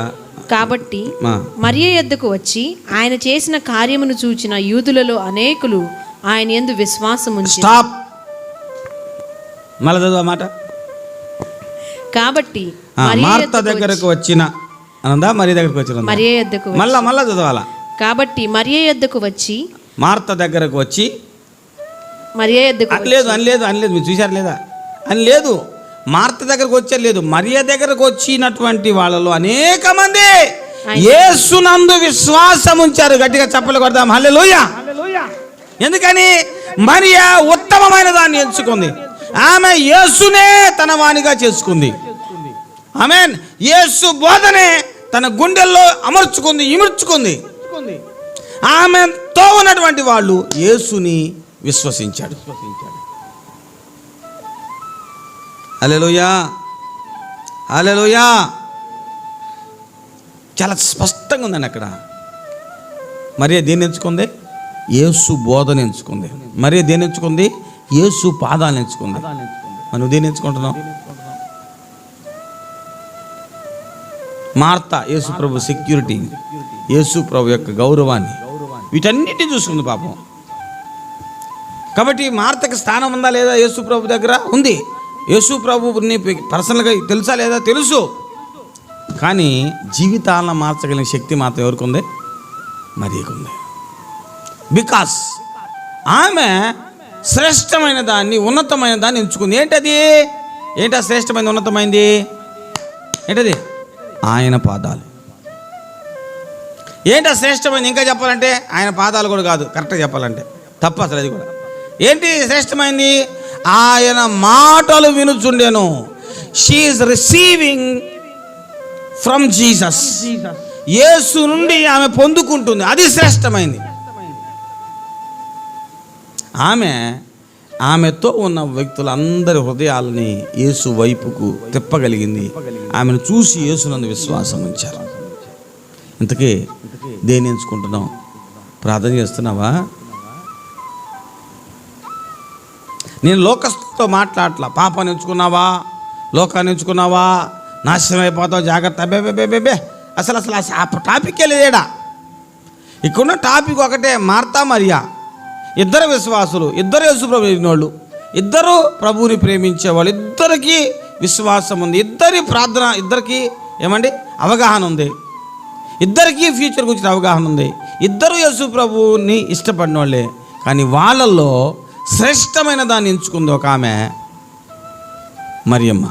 కాబట్టి మరియ యొద్దకు వచ్చి ఆయన చేసిన కార్యమును చూచిన యూదులలో అనేకులు ఆయన యందు విశ్వాసముంచి. స్టాప్. మళ్ళీ చదువు మాట. కాబట్టి మార్త దగ్గరకు వచ్చిన అనందా మరి దగ్గరకు వచ్చిన మరియ యొద్దకు మళ్ళా చదవాలా. కాబట్టి మరియ యొద్దకు వచ్చి మార్త దగ్గరకు వచ్చి మరియ యొద్దకు అనలేదు మీరు చూశారు లేదా అని లేదు. మార్త దగ్గరకు వచ్చారు లేదు, మరియ దగ్గరకు వచ్చినటువంటి వాళ్ళలో అనేక మంది యేసునందు విశ్వాసం ఉంచారు. గట్టిగా చప్పలు కొడదాం. హల్లెలూయా. ఎందుకని? మరియ ఉత్తమమైన దాన్ని ఎంచుకుంది. ఆమె యేసునే తన వానిగా చేసుకుంది. ఆమేన్. యేసు బోధనే తన గుండెల్లో ఇముడ్చుకుంది. ఆమెతో ఉన్నటువంటి వాళ్ళు యేసుని విశ్వసించాడు. హల్లెలూయా. హల్లెలూయా. చాలా స్పష్టంగా ఉందండి అక్కడ. మరియ దేన్ని ఎంచుకుంది? యేసు బోధన ఎంచుకుంది. మరియ దేన్ని ఎంచుకుంది? యేసు పాదాలను ఎంచుకుంది. నువ్వు దేన్ని ఎంచుకుంటున్నావు? మార్త యేసు ప్రభు సెక్యూరిటీ, యేసు ప్రభు యొక్క గౌరవాన్ని, వీటన్నిటిని చూసుకుంది పాపం. కాబట్టి మార్తకి స్థానం ఉందా లేదా యేసు ప్రభు దగ్గర? ఉంది. యేసు ప్రభుని పర్సనల్గా తెలుసా లేదా? తెలుసు. కానీ జీవితాలను మార్చగలిగిన శక్తి మాత్రం ఎవరికి ఉంది? మరియకు ఉంది. బికాస్ ఆమె శ్రేష్టమైన దాన్ని, ఉన్నతమైన దాన్ని ఎంచుకుంది. ఏంటా శ్రేష్టమైన ఉన్నతమైంది? ఏంటది? ఆయన పాదాలు. ఏంటా శ్రేష్టమైంది? ఇంకా చెప్పాలంటే ఆయన పాదాలు కూడా కాదు, కరెక్ట్గా చెప్పాలంటే తప్ప అసలు అది కూడా. ఏంటి శ్రేష్టమైంది? ఆయన మాటలు వినుచుండెను. She is receiving from Jesus. యేసు నుండి ఆమె పొందుకుంటుంది. అది శ్రేష్టమైంది. ఆమెతో ఉన్న వ్యక్తులందరి హృదయాలని యేసు వైపుకు తిప్పగలిగింది. ఆమెను చూసి యేసునందు విశ్వాసం ఉంచారు. ఇంతకీ దేన్ని ఎంచుకుంటున్నావు? ప్రార్థన చేస్తున్నావా? నేను లోకస్తుతో మాట్లాడట్లా. పాపాన్ని ఎంచుకున్నావా? లోకాన్ని ఎంచుకున్నావా? నాశనం అయిపోతావు, జాగ్రత్త. బే అసలు ఆ టాపిక్ లేడా. ఇక్కడున్న టాపిక్ ఒకటే. మార్తా మరియా ఇద్దరు విశ్వాసులు, ఇద్దరు యేసు ప్రభు వాళ్ళు, ఇద్దరు ప్రభువుని ప్రేమించేవాళ్ళు, ఇద్దరికి విశ్వాసం ఉంది, ఇద్దరి ప్రార్థన, ఇద్దరికి అవగాహన ఉంది, ఇద్దరికి ఫ్యూచర్ గురించి అవగాహన ఉంది, ఇద్దరు యేసు ప్రభువుని ఇష్టపడిన వాళ్ళే. కానీ వాళ్ళల్లో శ్రేష్టమైన దాన్ని ఎంచుకుంది ఒక ఆమె, మరియమ్మ.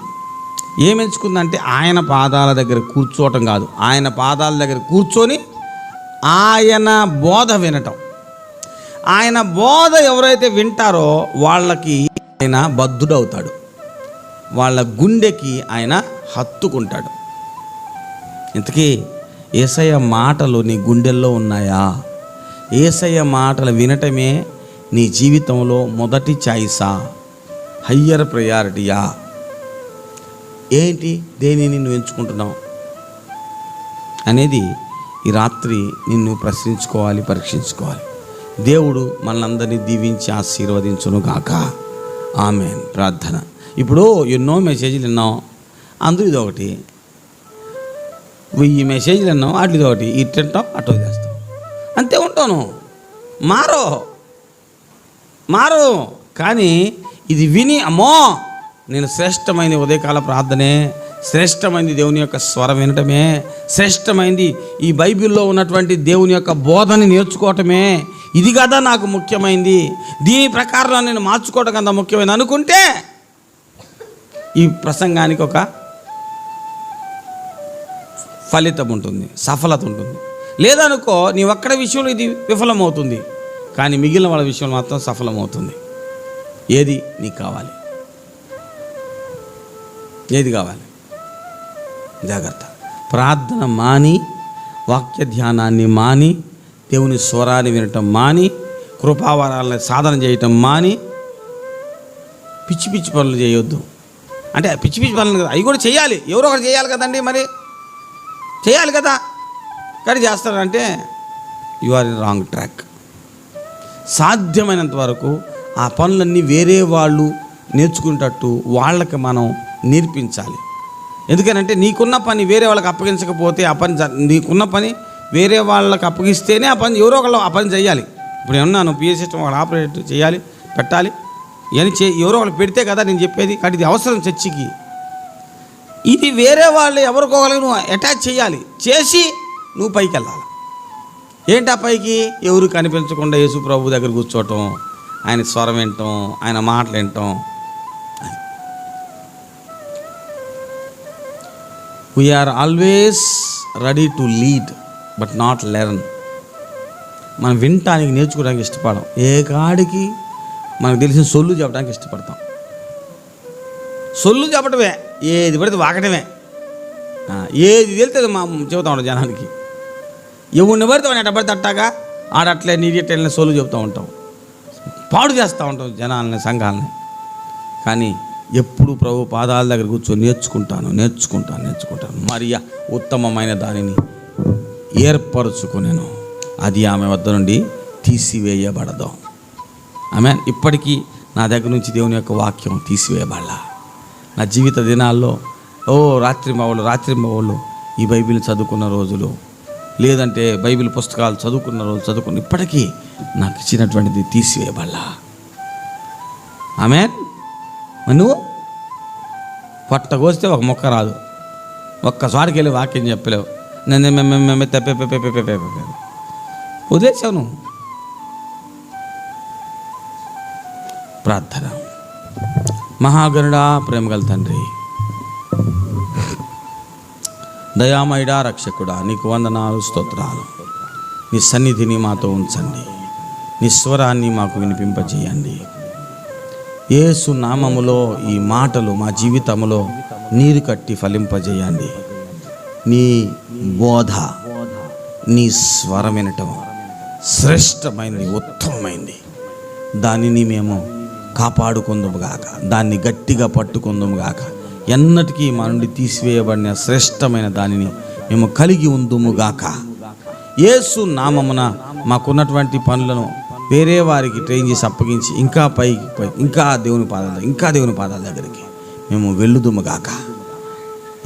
ఏం ఎంచుకుందంటే ఆయన పాదాల దగ్గర కూర్చోవటం కాదు, ఆయన పాదాల దగ్గర కూర్చొని ఆయన బోధ వినటం. ఆయన బోధ ఎవరైతే వింటారో వాళ్ళకి ఆయన బద్ధుడవుతాడు, వాళ్ళ గుండెకి ఆయన హత్తుకుంటాడు. ఇంతకీ యేసయ్య మాటలు నీ గుండెల్లో ఉన్నాయా? యేసయ్య మాటలు వినటమే నీ జీవితంలో మొదటి చాయిసా, హయ్యర్ ప్రయారిటీయా? ఏంటి, దేనిని నువ్వు ఎంచుకుంటున్నావు అనేది ఈ రాత్రి నిన్ను ప్రశ్నించుకోవాలి, పరీక్షించుకోవాలి. దేవుడు మనందరినీ దీవించి ఆశీర్వదించును గాక. ఆమేన్. ప్రార్థన. ఇప్పుడు ఎన్నో మెసేజ్లు విన్నాం, అందులో ఇదొకటి. 1000 మెసేజ్లు విన్నాం, అట్లా ఇదొకటి. ఇటు తింటాం, అటు చేస్తాం, అంతే ఉంటాను. మారు. కానీ ఇది విని అమ్మో నేను శ్రేష్టమైనది ఉదయకాల ప్రార్థనే, శ్రేష్టమైనది దేవుని యొక్క స్వరం వినటమే, శ్రేష్టమైనది ఈ బైబిల్లో ఉన్నటువంటి దేవుని యొక్క బోధని నేర్చుకోవటమే, ఇది కదా నాకు ముఖ్యమైనది, దీని ప్రకారం నేను మార్చుకోవటం కదా ముఖ్యమైనది అనుకుంటే ఈ ప్రసంగానికి ఒక ఫలితం ఉంటుంది, సఫలత ఉంటుంది. లేదనుకో నీ ఒక్కడ విషయంలో ఇది విఫలమవుతుంది, కానీ మిగిలిన వాళ్ళ విషయంలో మాత్రం సఫలమవుతుంది. ఏది నీకు కావాలి? ఏది కావాలి? జాగ్రత్త. ప్రార్థన మాని, వాక్య ధ్యానాన్ని మాని, దేవుని స్వరాన్ని వినటం మాని, కృపావరాలను సాధన చేయటం మాని, పిచ్చి పిచ్చి పనులు చేయొద్దు. అంటే పిచ్చి పిచ్చి పనులు కదా, అవి కూడా చేయాలి, ఎవరో ఒకరు చేయాలి కదండి, మరి చేయాలి కదా. కానీ చేస్తారంటే you are in wrong track. సాధ్యమైనంత వరకు ఆ పనులన్నీ వేరే వాళ్ళు నేర్చుకునేటట్టు వాళ్ళకి మనం నేర్పించాలి. ఎందుకనంటే నీకున్న పని వేరే వాళ్ళకి అప్పగించకపోతే ఆ పని నీకున్న పని వేరే వాళ్ళకి అప్పగిస్తేనే ఆ పని ఎవరో ఒకళ్ళు ఆ పని చేయాలి. ఇప్పుడు ఏమన్నా నువ్వు పిఏ సిస్టమ్ వాళ్ళు ఆపరేట్ చేయాలి, పెట్టాలి, ఇవన్నీ ఎవరో వాళ్ళు పెడితే కదా నేను చెప్పేది. కాబట్టి ఇది అవసరం చర్చికి. ఇది వేరే వాళ్ళు ఎవరికోగలిగి నువ్వు అటాచ్ చేయాలి, చేసి నువ్వు పైకి వెళ్ళాలి. ఏంటా పైకి? ఎవరు కనిపించకుండా యేసు ప్రభు దగ్గర కూర్చోవటం, ఆయన స్వరం వినటం, ఆయన మాటలు వినటం. We are always ready to lead but not learn. మనం వినటానికి నేర్చుకోవడానికి ఇష్టపడం. ఏ కాడికి మనకు తెలిసిన సొల్లు చెప్పడానికి ఇష్టపడతాం. సొల్లు చెప్పటమే, ఏది పడితే వాకటమే, ఏది వెళ్తే మా చెబుతా ఉంటాం జనానికి. ఎవరిని పడితే వాడిని ఎట్ట పడితే అట్టాగా ఆడట్లే నీడెట్లే సొల్లు చెబుతూ ఉంటాం, పాడు చేస్తూ ఉంటాం జనాలని, సంఘాలని. కానీ ఎప్పుడు ప్రభు పాదాల దగ్గర కూర్చొని నేర్చుకుంటాను మరియా ఉత్తమమైన దానిని ఏర్పరచుకునేను, అది ఆమె వద్ద నుండి తీసివేయబడదు. ఆమె ఇప్పటికీ నా దగ్గర నుంచి దేవుని యొక్క వాక్యం తీసివేయబడలా. నా జీవిత దినాల్లో రాత్రింబవళ్ళు ఈ బైబిల్ చదువుకున్న రోజులు, లేదంటే బైబిల్ పుస్తకాలు చదువుకున్న ఇప్పటికీ నాకు ఇచ్చినటువంటిది తీసివేయబడలా. ఆమెన్. నువ్వు పొట్ట కోస్తే ఒక మొక్క రాదు, ఒక్కసారికి వెళ్ళి వాక్యం చెప్పలేవు, నన్ను తెప్పే వదిలేసావు నువ్వు. ప్రార్థన. మహాగరుడా, ప్రేమగల తండ్రి, దయామయుడా, రక్షకుడా, నీకు వందనాలు, స్తోత్రాలు. నీ సన్నిధిని మాతో ఉంచండి, నీ స్వరాన్ని మాకు వినిపింపజేయండి. యేసు నామములో ఈ మాటలు మా జీవితంలో నీరు కట్టి ఫలింపజేయండి. నీ బోధ, నీ స్వరం వినటం శ్రేష్టమైనది, ఉత్తమమైంది. దానిని మేము కాపాడుకుందుముగాక, దాన్ని గట్టిగా పట్టుకుందుముగాక. ఎన్నటికీ మా నుండి తీసివేయబడిన శ్రేష్టమైన దానిని మేము కలిగి ఉందుముగాక. యేసు నామమున మాకున్నటువంటి పనులను వేరే వారికి ట్రైన్ చేసి అప్పగించి ఇంకా పైకి ఇంకా దేవుని పాదాల దగ్గరికి మేము వెళ్ళుదుముగాక.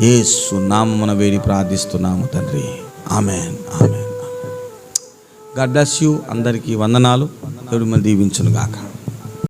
యేసు నామమున వేడి ప్రార్థిస్తున్నాము తండ్రి. ఆమెన్. God bless you. అందరికీ వందనాలు. దేవుడు మిమ్మల్ని దీవించునుగాక.